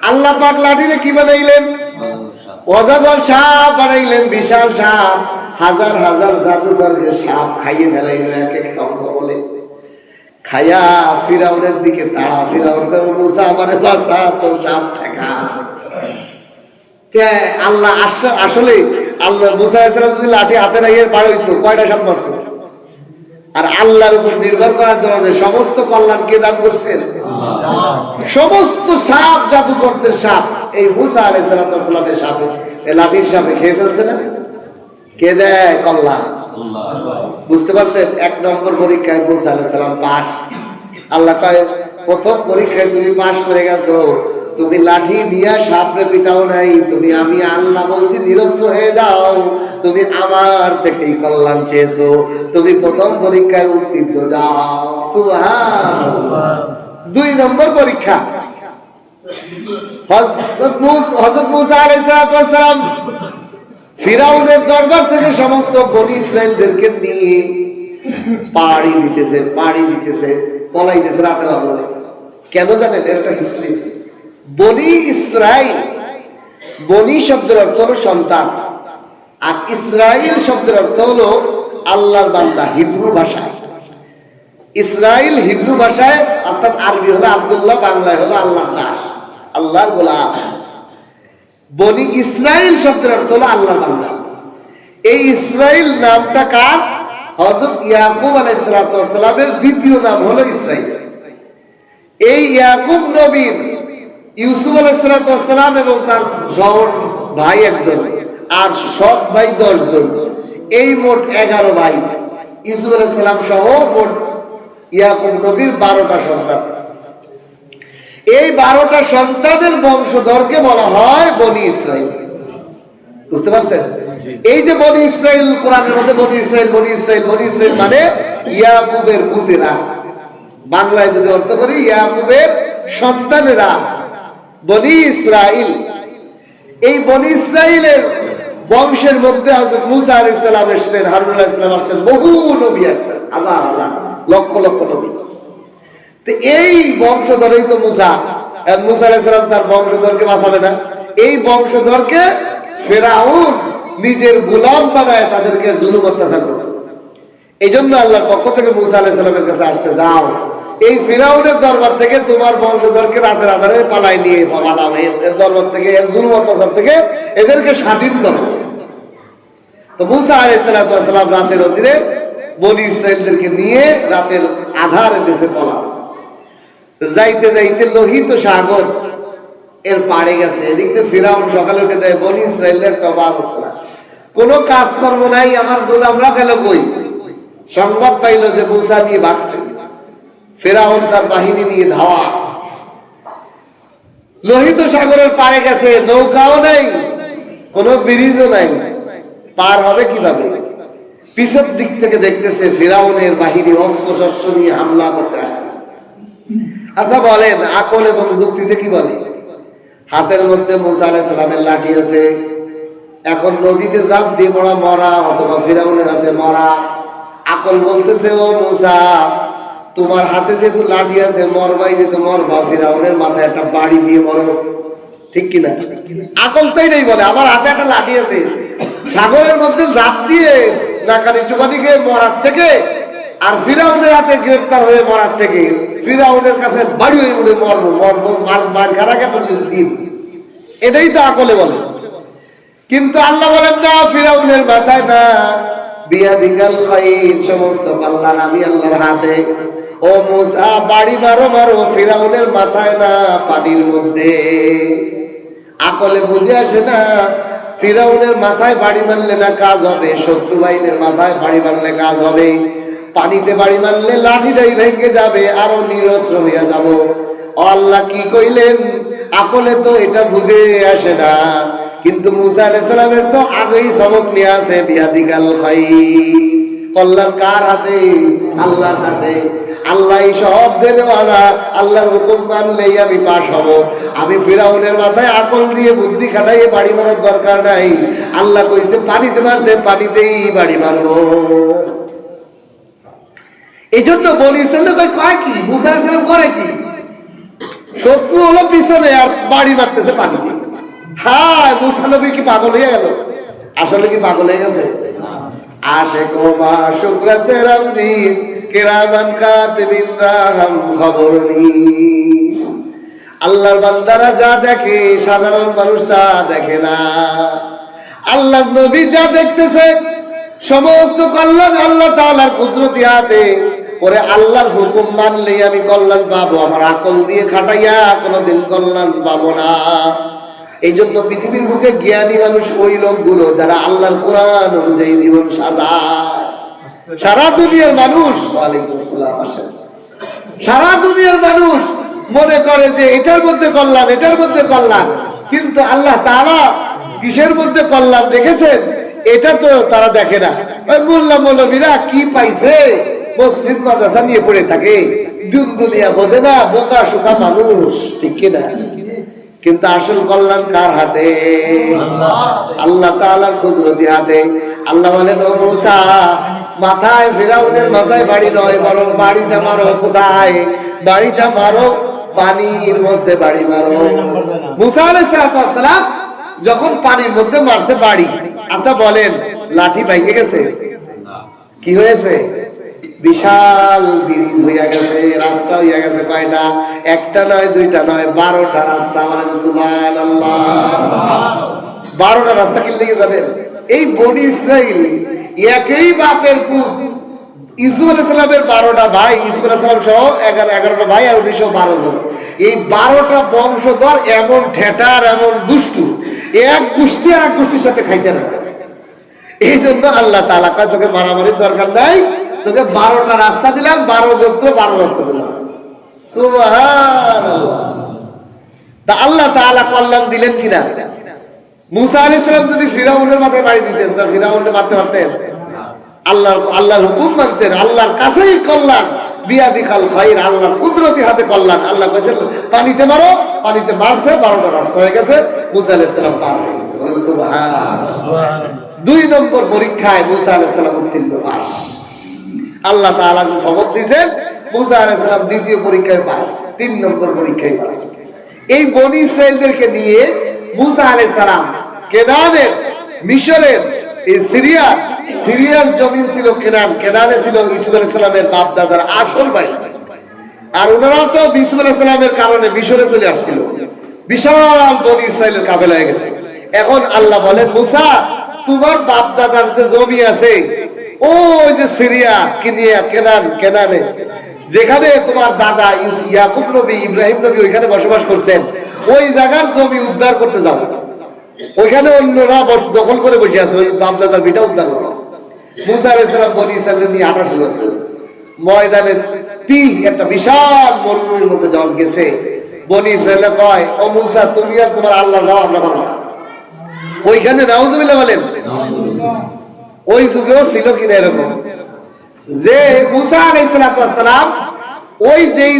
S1: আল্লাহ পাক লাঠিরে কি বানাইলেন? অজগর সাপ বানাইলেন, বিশাল সাপ, হাজার হাজার জাদুকরকে সাপ খাইয়ে ফেলাইল এক এক খামসা বলে, খাইয়া ফিরাউনের দিকে তাড়া। ফিরাউন কয়, মুসা আমারে বাঁচা, তোর সাপ ঠেকা। আল্লাহ আসলে আল্লাহ মুসা আলাইহিস সালাম যদি লাঠি হাতে রাখিয়ে পার হইতো, কয়টা সাপ মারত? আর আল্লাহর উপর নির্ভর করার জন্য সমস্ত কল্যাণ কে দান করছেন? সমস্ত সাপ, জাদুকরদের সাপ, এই মুসা আলাইহিস সালামের সাপে, এই লাঠির সাপে খেয়ে ফেলছে না? কে দেয় কল্যাণ? বুঝতে পারছেন? এক নম্বর পরীক্ষায় মুসা আলাইহিস সালাম পাস। আল্লাহ কয়, প্রথম পরীক্ষায় তুমি পাস করে গেছো, তুমি লাঠি নিয়ে সাপরে পিটাও নাই, তুমি আমি আল্লাহ বলছি নিরস্ত্র হয়ে যাও, তুমি আমার থেকেই কল্যাণ চেয়েছো, তুমি প্রথম পরীক্ষায় উত্তীর্ণ, যাও। সুবহানাল্লাহ। দুই নম্বর পরীক্ষা, হযরত মুসা আলাইহিস সালাম ফিরাউনের দরবার থেকে সমস্ত বনী ইসরাইলদেরকে নিয়ে পাড়ি দিতেছে, পলাইতেছে রাতের আলোয়। কেন জানেন? এর একটা হিস্ট্রি। বনী ইসরাইল, বনী শব্দের অর্থ হলো সন্তান, আর ইসরাইল শব্দের অর্থ হলো আল্লাহর বান্দা, হিব্রু ভাষায়। ইসরাইল হিব্রু ভাষায়, অর্থাৎ আরবি হলো আব্দুল্লাহ, বাংলায় হলো আল্লাহর দাস, আল্লাহর গোলাম। বনী ইসরাইল শব্দের অর্থ হলো আল্লাহর বান্দা। এই ইসরাইল নামটা কার? হযরত ইয়াকুব আলাইহিস সালামের দ্বিতীয় নাম হলো ইসরাইল। এই ইয়াকুব নবীর ইউসুফ আলাইহিস সালাম এবং তার ভাই একজন আর সৎ ভাই 10 জন, এই মোট 11 ভাই। ইউসুফ আলাইহিস সালাম সহ মোট ইয়াকুব নবীর 12টা সন্তান। এই 12টা সন্তানের বংশধরকে বলা হয় বনি ইসরাইল। বুঝতে পারছেন? এই যে বনি ইসরাইল, কোরআনের মধ্যে বনি ইসরাইল বনি ইসরাইল বনি ইসরাইল মানে ইয়াকুবের পুতেরা। বাংলায় যদি অর্থ করি ইয়াকুবের সন্তানেরা বনি ইসরাইল। এই বনি ইসরাইলের বংশের মধ্যে হযরত মুসা আলাইহিস সালাম এসেছেন, হারুন আলাইহিস সালাম আসছেন, বহু নবী আসছেন, হাজার হাজার লক্ষ লক্ষ নবী। তো এই বংশধরই তো মুসা। মুসা আলাইহিস সালাম তার বংশধরকে বাঁচাবে না? এই বংশধরকে ফেরাউন নিজের গোলাম বানায় তাদেরকে জুলুম অত্যাচার করত। এই জন্য আল্লাহর পক্ষ থেকে মুসা আলাইহিস সালামের কাছে আসছে, যাও এই ফিরাউনের দরবার থেকে তোমার বংশধরকে রাতের আধারে পালাই নিয়ে পালাও, এর দরবার থেকে, এর জুলুম অত্যাচার থেকে এদেরকে স্বাধীন করো। তো মুসা আলাইহিস সালাম রাতের অধীনে বনি ইসরাইলদেরকে নিয়ে রাতের আধারে দেশে পলাও। যাইতে যাইতে লোহিত সাগর এর পাড়ে গেছে। এদিক থেকে ফিরাউন সকালে উঠে দেয়, বনি ইসরাইলের তো বাদ হচ্ছে না, কোনো কাজকর্ম নাই, আমার গোলামরা গেল কই? সংবাদ পাইল যে মুসা নিয়ে ভাগছে। ফিরাউন তার বাহিনী নিয়ে ধাওয়া, লোহিত সাগরের পাড়ে গেছে, নৌকাও নাই, কোনো ব্রিজও নাই, পার হবে কিভাবে? পিছন দিক থেকে দেখতেছে ফিরাউনের বাহিনী অস্ত্র শস্ত্র নিয়ে হামলা করতে আসছে। আচ্ছা বলেন, আকল এবং যুক্তিতে কি বলে? হাতের মধ্যে মুসা আলাইহিস সালামের লাঠি আছে, এখন নদীতে জাপ দিয়ে মরা মরা অথবা ফিরাউনের হাতে মরা। আকল বলতেছে, ও মুসা, তোমার হাতে যেহেতু লাঠি আছে, মরবাই যেহেতু মরবা, ফিরাউনের মাথায় একটা বাড়ি দিয়ে মরো, ঠিক কিনা? আকল তাই নেই বলে, আমার হাতে একটা লাঠি আছে, সাগরের মধ্যে জাপ দিয়ে নাকানি চুপানি খেয়ে মরার থেকে আর ফিরাউনের হাতে গ্রেফতার হয়ে মরার থেকে ফিরাউনের কাছে বাড়ি হয়ে উঠে মরবো, মার খারা কেন দিন, এটাই তো আকলে বলে। কিন্তু আল্লাহ বলেন না, ফিরাউনের মাথায় না, বিয়াদিকাল খাইর, সমস্ত কল্যাণ আমি আল্লাহর হাতে। ও মুসা, বাড়ি মারো মারো, ফিরাউনের মাথায় না, পানির মধ্যে। আকলে বুঝে আসে না, ফিরাউনের মাথায় বাড়ি মারলে না কাজ হবে, শত্রু বাহিনীর মাথায় বাড়ি মারলে কাজ হবে। পানিতে বাড়ি মারলে লাঠিটাই ভেঙে যাবে, আরো নিরস্ত্র হইয়া যাব। আল্লাহ কি কইলেন? আকলে তো এটা বুঝে আসে না। কিন্তু মুসা আলাইহিস সালামের তো আগেই সবক নিয়ে আছে, বিয়াদিকাল খাইর, কল্যাণ কার হাতে? আল্লাহর হাতে। আল্লাহ সব দেনওয়ালা, আল্লাহর হুকুম মানলেই আমি পাস হব। আমি ফিরাউনের মাথায় আকল দিয়ে বুদ্ধি খাটাইয়ে বাড়ি মারার দরকার নাই। আল্লাহ কইছে পানিতে মারতে, পানিতেই বাড়ি মারবো। এই জন্য বলেছিল কয় কি মুসা আলাইহিস সালাম করে কি? শত্রু হলো পিছনে আর বাড়ি মারতেছে পানিতে। হ্যাঁ, মুসা নবী কি পাগল হয়ে গেল? আসলে কি পাগল হয়ে গেছে? আশিক ও মাশুক রাতে রামজি কিরামান কাতিবিন রাহাম খবর নি। আল্লাহর বান্দারা যা দেখে সাধারণ মানুষ তা দেখে না। আল্লাহর নবী যা দেখতেছে সমস্ত কল্যাণ আল্লাহ তাআলার কুদরতি হাতে। পরে আল্লাহর হুকুম মানলেই আমি কল্যাণ পাবো, আমার আকল দিয়ে খাটাইয়া কোনোদিন কল্যাণ পাবো না। এই জন্য পৃথিবীর বুকে জ্ঞানী মানুষ ওই লোকগুলো যারা আল্লাহর কোরআন অনুযায়ী জীবন সাজায়। সারা দুনিয়ার মানুষ, ওয়ালাইকুম আসসালাম, আসেন, সারা দুনিয়ার মানুষ মনে করে যে এটার মধ্যে কল্যাণ, এটার মধ্যে কল্যাণ, কিন্তু আল্লাহ তাআলা কিসের মধ্যে কল্যাণ রেখেছেন এটা তো তারা দেখে না। মোল্লা মৌলবীরা কি পাইছে, মসজিদ মাদ্রাসা নিয়ে পড়ে থাকে, দুনিয়া বোঝে না, বোকা শোকা মানুষ, ঠিক কিনা? কিন্তু আসল কল্যাণ কার হাতে? আল্লাহ তাআলার কুদরতি হাতে। আল্লাহ বলেন, ও মুসা, মাথায় ফিরাউনের মাথায় বাড়ি নয়, বরং বাড়িটা মারো। কোথায়? বাড়িটা মারো পানির মধ্যে, বাড়ি মারো। মুসা আলাইহিস সালাম যখন পানির মধ্যে মারছে বাড়ি, আচ্ছা বলেন লাঠি ভেঙে গেছে? কি হয়েছে? বিশাল ব্রিজ হইয়া গেছে, রাস্তা হইয়া গেছে। কয়টা? একটা নয়, দুইটা নয়, 12টা রাস্তা। বলেন সুবহানাল্লাহ। 12টা রাস্তা কিনলে কি জানেন? এই বনি ইসরাইল একই বাপের পুত ইউসুফ আলাইহিস সালামের 12টা ভাই, ইউসুফ আলাইহিস সালাম সহ 11টা ভাই আর 12 জন। এই 12টা বংশধর এমন ঠেটার, এমন দুষ্টু, এক গোষ্ঠী আর এক গোষ্ঠীর সাথে খাইতে না। এই জন্য আল্লাহ তাআলা কয় তোকে মারামারির দরকার নাই, তোকে 12টা রাস্তা দিলাম, 12 গোত্র 12 রাস্তা দিলাম। সুবহানাল্লাহ। তা আল্লাহ তাআলা কল্যাণ দিলেন কিনা? মুসা আলাইহিস সালাম যদি ফিরাউনের মাথায় বাড়ি দিতেন তা ফিরাউনকে মারতে পারতেন? আল্লাহর হুকুম মানতেন, আল্লাহর কাছেই কল্যাণ, বিয়াদিকাল খাইর, আল্লাহর কুদরতি হাতে কল্যাণ। আল্লাহ কইছেন পানিতে মারো, পানিতে মারছে, 12টা রাস্তা হয়ে গেছে, মুসা আলাইহিস সালাম পার হয়ে গেছে। সুবহানাল্লাহ। 2 নম্বর পরীক্ষায় মুসা আলাইহিস সালাম উত্তীর্ণ, পাস। আল্লাহ তাআলা যে সবক দিয়েছেন, মুসা আলাইহিস সালাম দ্বিতীয় পরীক্ষায় পাস, 3 নম্বর পরীক্ষায় পাস। এই বনি ইসরাইলদেরকে নিয়ে মুসা আলাইহিস সালাম কেনানের, মিশরের, এই সিরিয়ার জমিন ছিল কেনান, কেনানে ছিল ইউসুফ আলাইহিস সালামের বাপ দাদার আসল বাড়ি। আর ওনারাও তো ইউসুফ আলাইহিস সালামের কারণে মিশরে চলে আসছিল। বিশাল বনি ইসরাইলের কাফেলা হয়ে গেছে। এখন আল্লাহ বলেন, মুসা তোমার বাপ দাদার যে জমি আছে ওই যে সিরিয়া, কেনানে, যেখানে তোমার দাদা ইয়াকুব নবী, ইব্রাহিম নবী ওইখানে বসবাস করছেন, ওই জায়গার জমি উদ্ধার করতে যাও। ওইখানে অন্যরা দখল করে বসে আছে, ওই বাপ দাদার ভিটা উদ্ধার করো। মুসা আলাইহিস সালাম বনি ইসরাইল নিয়ে হাঁটা শুরু করছে। ময়দানের একটা বিশাল মরুভূমির মধ্যে যখন গেছে, বনি ইসরাইল কয়, ও মুসা তুমি আর তোমার আল্লাহ যাও, আমরা করবো না। ওইখানে নাউজুবিল্লাহ বলেন। ওই যুগেও ছিল কিনা এরকম যে মুসা আলাইহিস সালাম ওই যেই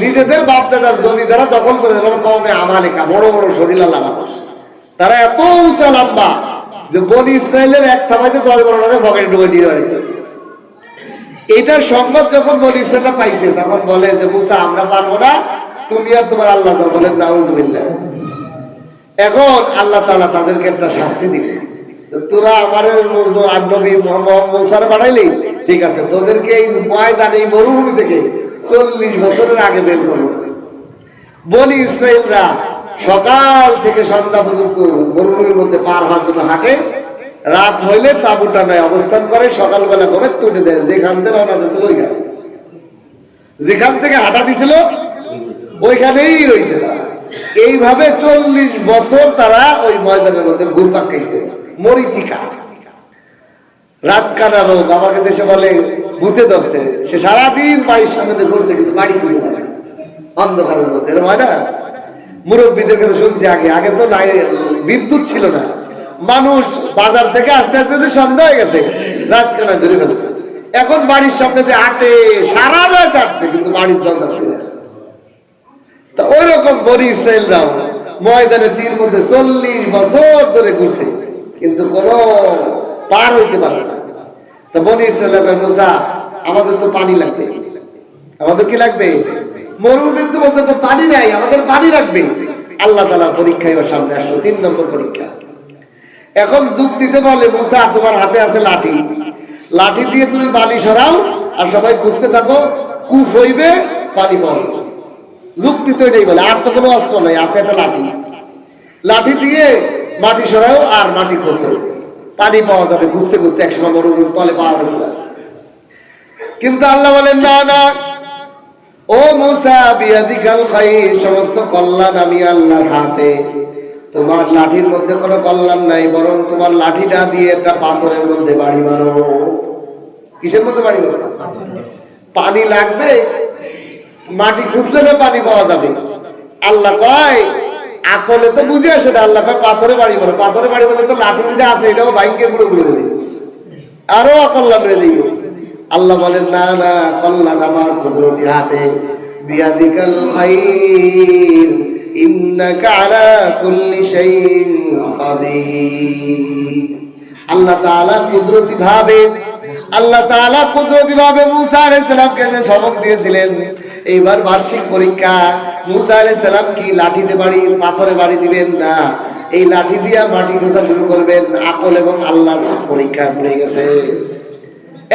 S1: নিজেদের বাপ দাদার জমি যারা দখল করে কওমে আমালিকা, বড় বড় শরীরওয়ালা মানুষ, তারা এত উঁচা লম্বা যে বনি ইসরাইলের এক থাবাইতে 10 বড় পকেটে ঢুকে দিয়ে বাড়িতে। এটার সংবাদ যখন বনি ইসরাইলরা পাইছে, তখন বলে যে মুসা আমরা পারবো না, তুমি আর তোমার আল্লাহ দাও। বলেন নাউজুবিল্লাহ। এখন আল্লাহ তাআলা তাদেরকে একটা শাস্তি দিলেন, তোরা আমার নবী মুহাম্মদ মুসার পাঠাইলি, ঠিক আছে, তোদেরকে এই ময়দান, এই মরুভূমি থেকে 40 বছরের আগে বের করবো। বনি ইসরাইলরা সকাল থেকে সন্ধ্যা পর্যন্ত মরুভূমির মধ্যে পার হওয়ার জন্য হাঁটে, রাত হইলে তাঁবুটা নেয়, অবস্থান করে, সকালবেলা ঘুমে তুলে দেয়, যেখান থেকে রওনা দিয়েছিল ওইখানে, যেখান থেকে হাঁটা দিছিল ওইখানেই রয়েছে তারা। এইভাবে 40 বছর তারা ওই ময়দানের মধ্যে ঘুরপাক খাইছে। মরিচিকা, রাত কানা রোগ, আমাকে দেশে বলে ভূতে ধরছে। সে সারাদিন বাড়ির সামনে ঘুরছে, কিন্তু বাড়ি তুলে অন্ধকারের মধ্যে, এরকম হয় না? মুরব্বীদের কাছে শুনছি, আগে তো নাই, বিদ্যুৎ ছিল না, মানুষ বাজার থেকে আসতে আসতে সন্ধ্যা হয়ে গেছে, রাত কানা ধরে ফেলছে। এখন বাড়ির সামনে যে হাঁটে, সারা রাত হাঁটছে, কিন্তু বাড়ির দরজা খুলে। তা ওই রকম বনি ইসরাইলরাও ময়দানে তীর মধ্যে 40 বছর ধরে ঘুরছে, কিন্তু কোন পার হইতে পারে না। তা বনি ইসরাইল কয়, মুসা আমাদের তো পানি লাগবে। আমাদের কি লাগবে? মরুভূমির মধ্যে তো পানি নাই, আমাদের পানি লাগবে। আল্লাহ তাআলার পরীক্ষা এবার সামনে আসলো, 3 নম্বর পরীক্ষা। এখন যুক্তিতে বলে, মুসা তোমার হাতে আছে লাঠি, লাঠি দিয়ে তুমি বালি সরাও আর সবাই খুঁজতে থাকো, কূপ হইবে, পানি পাবে। যুক্তি তো এটাই বলে, আর তো কোনো অস্ত্র নাই, আছে একটা লাঠি, লাঠি দিয়ে মাটি সরাও আর মাটি খোঁজো, পানি পাওয়া যাবে। খুঁজতে খুঁজতে একসময় মরুভূমির তলে পাওয়া যাবে না। কিন্তু আল্লাহ বলেন, না না, ও মুসা বিয়াদিকাল খাইর, সমস্ত কল্যাণ আমি আল্লাহর হাতে। তোমার লাঠির মধ্যে কোনো কল্যাণ নাই, বরং তোমার লাঠিটা দিয়ে একটা পাথরের মধ্যে বাড়ি মারো। কিসের মধ্যে বাড়ি মারো? পানি লাগবে, মাটি খুঁজলে না পানি পাওয়া যাবে। আল্লাহ কয়, আকলে তো বুঝে আসে না, আল্লাহ কয় পাথরে বাড়ি মারো। পাথরে বাড়ি মারলে তো লাঠি যেটা আছে এটাও ভাইকে গুঁড়ো করে দেবে, আরো অকল্যাণ হয়ে যাবে। আল্লাহ বলেন, না না, কল্যাণ আমার কুদরতি হাতে। বিয়াদিকাল খাইর ইন্নাকা আলা কুল্লি শাইইন কাদির। আল্লাহ তাআলা কুদরতি ভাবে মুসা আলাইহিস সালামকে যে সবক দিয়েছিলেন, এইবার বার্ষিক পরীক্ষা। মুসা আলাইহিস সালাম কি লাঠিতে বাড়ি, পাথরে বাড়ি দিবেন না, এই লাঠি দিয়া মাটি খোঁজা শুরু করবেন। আকল এবং আল্লাহর পরীক্ষা পড়ে গেছে।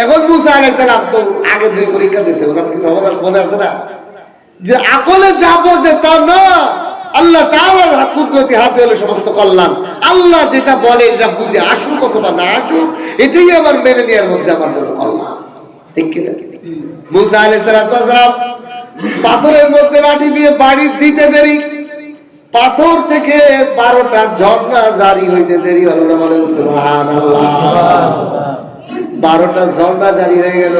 S1: এখন মুসা আলাইহিস সালাম তো আগে 2 পরীক্ষা দিয়েছে, ওনার কিছু অবকাশ মনে আছে না, যে আকলে যাবো যে তা না, আল্লাহ তাআলার কুদরতি হাতে হলো সমস্ত কল্যাণ। আল্লাহ যেটা বলে এটা বুঝে আসুক অথবা না আসুক, এটাই আমার মেনে নেওয়ার মধ্যে আমার জন্য কল্যাণ। ঠিক কিনা? মুসা আলাইহিস সালাম পাথরের মধ্যে লাঠি দিয়ে বাড়ি দিতে দেরি, পাথর থেকে 12টা ঝর্ণা জারি হইতে দেরি হলো না, বলেন সুবহানাল্লাহ। 12টা ঝর্ণা জারি হয়ে গেল।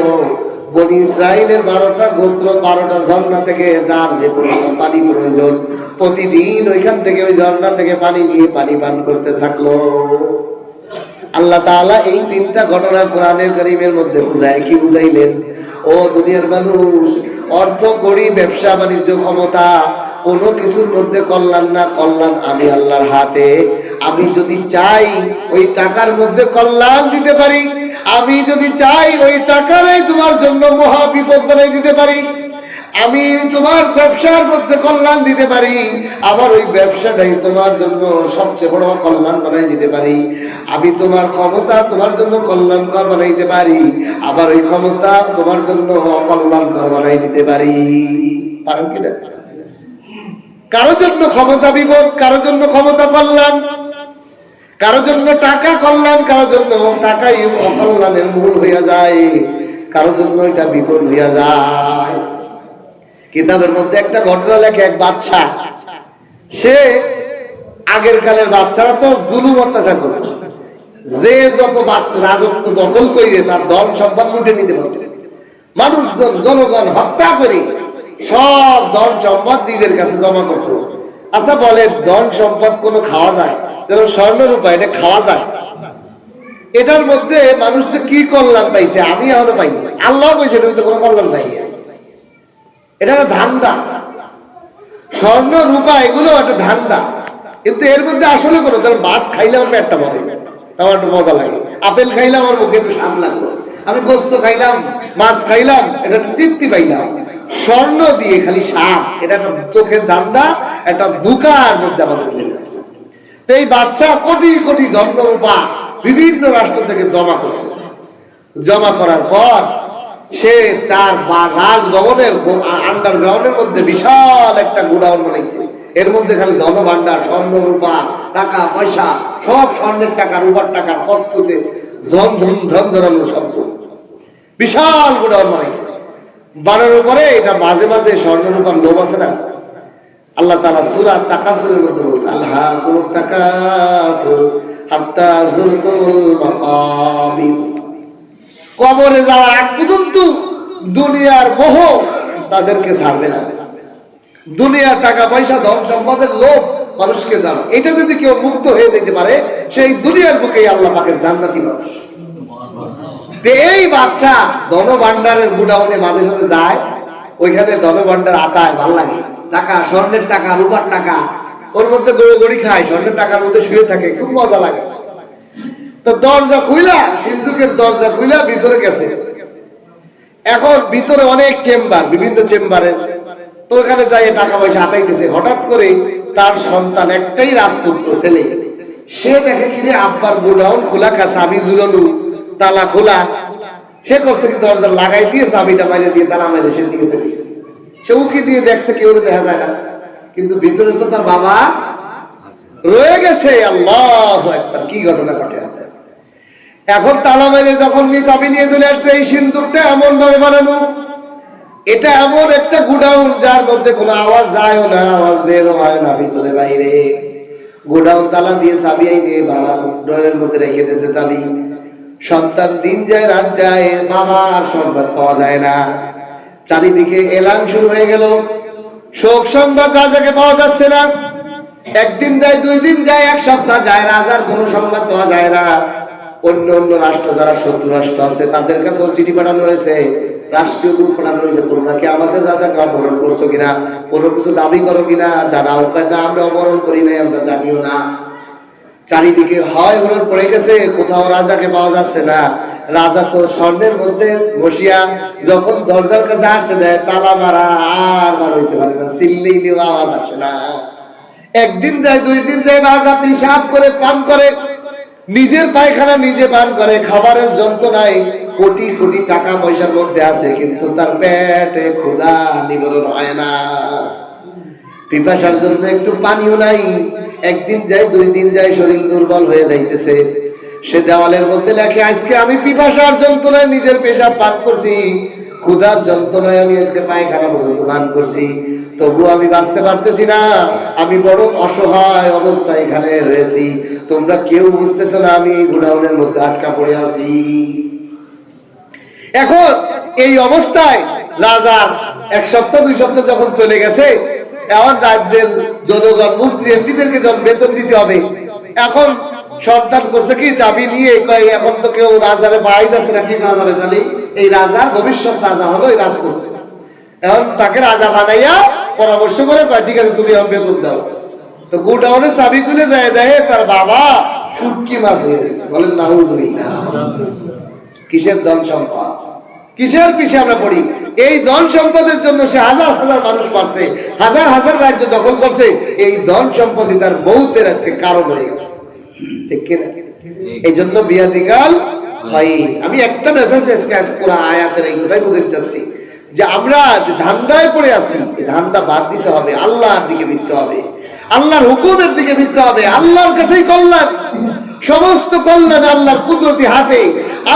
S1: বনি ইসরাইলের 12টা গোত্র 12টা ঝর্ণা থেকে যার যে পরিমাণ পানি প্রয়োজন প্রতিদিন ওইখান থেকে ওই ঝর্ণা থেকে পানি নিয়ে পানি পান করতে থাকলো। আল্লাহ তাআলা এই 3টা ঘটনা কোরআনের কারীমের মধ্যে বুঝায়। কি বুঝাইলেন? ও দুনিয়ার মানুষ, অর্থ করি, ব্যবসা বাণিজ্য, ক্ষমতা, কোনো কিছুর মধ্যে কল্যাণ না, কল্যাণ আমি আল্লাহর হাতে। আমি যদি চাই ওই টাকার মধ্যে কল্যাণ দিতে পারি, আমি যদি চাই ওই টাকারাই তোমার জন্য মহা বিপদ বানাই দিতে পারি। আমি তোমার ব্যবসার মধ্যে কল্যাণ দিতে পারি, আবার ওই ব্যবসাটাই তোমার জন্য সবচেয়ে বড় কল্যাণ বানাই দিতে পারি। আমি তোমার ক্ষমতা তোমার জন্য কল্যাণকর বানাইতে পারি, আবার ওই ক্ষমতা তোমার জন্য অকল্যাণকর বানাই দিতে পারি। পারেন কিনা? কারোর জন্য ক্ষমতা বিপদ, কারোর জন্য ক্ষমতা কল্যাণ, কারোর জন্য টাকা কল্যাণ, কারোর জন্য টাকাই অকল্যাণের মূল হইয়া যায়, কারোর জন্য এটা বিপদ হইয়া যায়। কিতাবের মধ্যে একটা ঘটনা লেখে, এক বাদশা, সে আগের কালের বাচ্চারা তো জুলুম অত্যাচার করত, যে যত বাচ্চা রাজত্ব দখল করিয়ে তার ধন সম্পদ লুটে নিতে পারত, মানুষজন জনগণ হত্যা করে সব ধন সম্পদ নিজের কাছে জমা করত। আচ্ছা বলে, ধন সম্পদ কোনো খাওয়া যায়? যেন স্বর্ণ রূপা, এটা খাওয়া যায়? এটার মধ্যে মানুষ তো কি কল্যাণ পাইছে? আমি এখনো পাইনি, আল্লাহ কইছে কোনো কল্যাণ নাই। এটা একটা ধান্দা, স্বর্ণ রূপা এগুলো একটা ধান্দা, কিন্তু এর মধ্যে আসলে কোনো, ভাত খাইলে আমার পেটটা ভরে, আমার একটু মজা লাগে, আপেল খাইলাম আমার মুখে একটু স্বাদ লাগলো, আমি গোস্ত খাইলাম, মাছ খাইলাম, এটা তৃপ্তি পাইলাম। স্বর্ণ দিয়ে খালি স্বাদ, এটা একটা চোখের ধান্দা, একটা দুকার মধ্যে আমাদের মিলে আছে। তো এই বাচ্চা কোটি কোটি ধন রূপা বিভিন্ন রাষ্ট্র থেকে জমা করছে। জমা করার পর সে তার রাজভবনের আন্ডারগ্রাউন্ডের মধ্যে বিশাল একটা গোডাউন বানাইছে। এর মধ্যে খালি ধন ভান্ডার, স্বর্ণ রূপা, টাকা পয়সা, সব স্বর্ণের টাকা, রূপার টাকার কষ্টতে ঝনঝন ঝনঝনানো শব্দ, বিশাল গোডাউন বানাইছে। বানানোর পরে এটা মাঝে মাঝে স্বর্ণ রূপার লোভ আছে না, আল্লাহ তাআলা সূরা তাকাসুরের মধ্যে বলছে, আলহাকুমুত তাকাসুর হাত্তা যুরতুমুল মাকাবির। কবরে যাওয়ার আগ পর্যন্ত দুনিয়ার মোহ তাদেরকে ছাড়বে না। দুনিয়ার টাকা পয়সা, ধন সম্পদের লোভ মানুষকে জানো, এটা যদি কেউ মুক্ত হয়ে যেতে পারে, সেই দুনিয়ার বুকেই আল্লাহ পাকের জান্নাতি মানুষ। এই বাচ্চা ধন ভান্ডারের গোডাউনে মাঝে সাথে যায়, ওইখানে ধন ভান্ডার আতায়, ভাল লাগে, টাকা, স্বর্ণের টাকা, রূপার টাকা, ওর মধ্যে গড়ি খায়, স্বর্ণের টাকার মধ্যে শুয়ে থাকে, খুব মজা লাগে। তো দরজা খুইলা, সিন্ধুকের দরজা খুইলা ভিতরে গেছে। এখন ভিতরে অনেক চেম্বার, বিভিন্ন চেম্বারের, তো ওখানে যাই টাকা পয়সা আতাইতেছে। হঠাৎ করে তার সন্তান, একটাই রাজপুত্র ছেলে, সে দেখে কিরে আব্বার গোডাউন খোলা, চাবি ঝুলানো, তালা খোলা। সে করছে কি, দরজা লাগাই দিয়ে চাবিটা মাইরে দিয়ে তালা মাইরে সে দিয়েছে। সে উকি দিয়ে দেখছে, কেউ দেখা যায় না, কিন্তু ভিতরে তো তার বাবা রয়ে গেছে। আল্লাহু আকবার, কি ঘটনা ঘটে! এখন তালা মেরে যখন চাবি নিয়ে চলে আসছে, এই সিন্দুকটা এমন ভাবে বানানো, এটা এমন একটা গোডাউন যার মধ্যে কোনো আওয়াজ যায়ও না, আওয়াজ বেরও হয় না, ভিতরে বাইরে। গোডাউন তালা দিয়ে চাবি আইনে বাবা ডয়ের মধ্যে রেখে দিয়েছে চাবি। সন্তান দিন যায় রাত যায়, বাবার সংবাদ পাওয়া যায় না। চারিদিকে এলান শুরু হয়ে গেল, শোক সংবাদ রাজাকে পাওয়া যাচ্ছে না। একদিন যায়, 2 দিন যায়, 1 সপ্তাহ যায়, রাজার কোনো সংবাদ পাওয়া যায় না। অন্য অন্য রাষ্ট্র, যারা শত্রু রাষ্ট্র আছে, তাদের কাছেও চিঠি পাঠানো হয়েছে, রাষ্ট্রীয় দূত পাঠানো হয়েছে, তোমরা কি আমাদের রাজাকে অপহরণ করছো কিনা, কোনো কিছু দাবি করো কিনা, জানাও। না, আমরা অপহরণ করি নাই, আমরা জানিও না। চারিদিকে হয় হরণ পড়ে গেছে, কোথাও রাজাকে পাওয়া যাচ্ছে না। রাজা তো স্বর্ণের মধ্যে বসিয়া যখন দরজার কাছে আসছে, দেয় তালা মারা, আর বার হইতে পারে না, চিল্লেইলেও আওয়াজ আসে না। একদিন যায়, 2 দিন যায়, রাজা পেশাব করে, পান করে, নিজের পায়খানা নিজে পান করে, খাবারের যন্ত্রণায় কোটি কোটি টাকা পয়সার মধ্যে আছে, কিন্তু তার পেটে ক্ষুধা নিবারণ হয় না। পিপাসার জন্য একটু পানিও নাই, একদিন যায়, 2 দিন যায়, শরীর দুর্বল হয়ে যাইতেছে। সে দেওয়ালের মধ্যে লেখে, আজকে আমি পিপাসার যন্ত্রণায় নিজের পেশাব পান করছি, ক্ষুধার যন্ত্রণায় আমি আজকে পায়খানা পর্যন্ত পান করছি, তবু আমি বাঁচতে পারতেছি না, আমি বড় অসহায় অবস্থায় এখানে রয়েছি, তোমরা কেউ বুঝতেছো না আমি এই গোডাউনের মধ্যে আটকা পড়ে আছি। এখন এই অবস্থায় রাজার 1 সপ্তাহ 2 সপ্তাহ যখন চলে গেছে, এখন রাজ্যের জনগণ মন্ত্রী এমপিদেরকে যখন বেতন দিতে হবে, এখন সন্তান করছে কি চাবি নিয়ে কয়, এখন তো কেউ রাজারে পাই যাচ্ছে না, কি করা যাবে তাহলে? এই রাজার ভবিষ্যৎ রাজা হলো এই রাজপুত, এখন তাকে রাজা বানাইয়া পরামর্শ করে কয়, ঠিক আছে তুমি আমার বেতন দাও। তো গোডাউনে চাবি খুলে দেয়, দেয় তার বাবা শুটকি মাছ হয়ে গেছে। বলেন নাউজুবিল্লাহ। কিসের ধন সম্পদ, কিসের পিছে আমরা পড়ি? এই ধন সম্পদের জন্য সে হাজার হাজার মানুষ মারছে, হাজার হাজার রাজ্য দখল করছে, এই ধন সম্পত্তি তার মৌতের আজকে কারণ হয়ে গেছে, ঠিক কিনা? এই জন্য বিয়াদিকাল হয়। আমি একটা মেসেজ পুরো আয়াতের এই কথাই বুঝতে চাচ্ছি যে আমরা যে ধান্দায় পড়ে আছি, এই ধান্দা বাদ দিতে হবে, আল্লাহর দিকে ফিরতে হবে, আল্লাহর হুকুমের দিকে ফিরতে হবে। আল্লাহর কাছেই কল্যাণ, সমস্ত কল্যাণ আল্লাহর কুদরতি হাতে।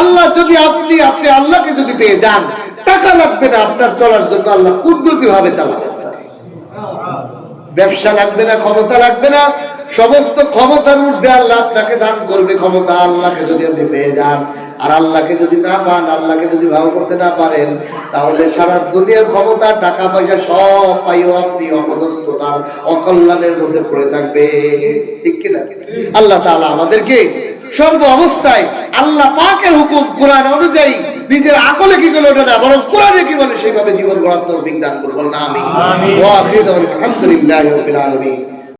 S1: আল্লাহ যদি আপনি আল্লাহকে যদি পেয়ে যান, টাকা লাগবে না আপনার চলার জন্য, আল্লাহ কুদরতি ভাবে চালাবে। ব্যবসা লাগবে না, ক্ষমতা লাগবে না, সমস্ত ক্ষমতার ঊর্ধ্বে আল্লাহ আপনাকে দান করবে ক্ষমতা। আল্লাহকে যদি আপনি পেয়ে যান, আর আল্লাহকে যদি না পান, আল্লাহকে যদি ভাব করতে না পারেন, তাহলে সারা দুনিয়ার ক্ষমতা, টাকা পয়সা সব পাইও আপনি অপদস্থতার অকল্যাণের মধ্যে পড়ে থাকবে, ঠিক কিনা? আল্লাহ তাআলা আমাদেরকে সর্ব অবস্থায় আল্লাহ পাকের হুকুম কোরআন অনুযায়ী নিজের আকলে কি করে ওঠে না, বরং কোরআনে কি বলে সেইভাবে জীবন গড়ার তৌফিক দান করুন। আমিন। ওয়া আখিরু দাওয়ানা আলহামদুলিল্লাহি রাব্বিল আলামিন।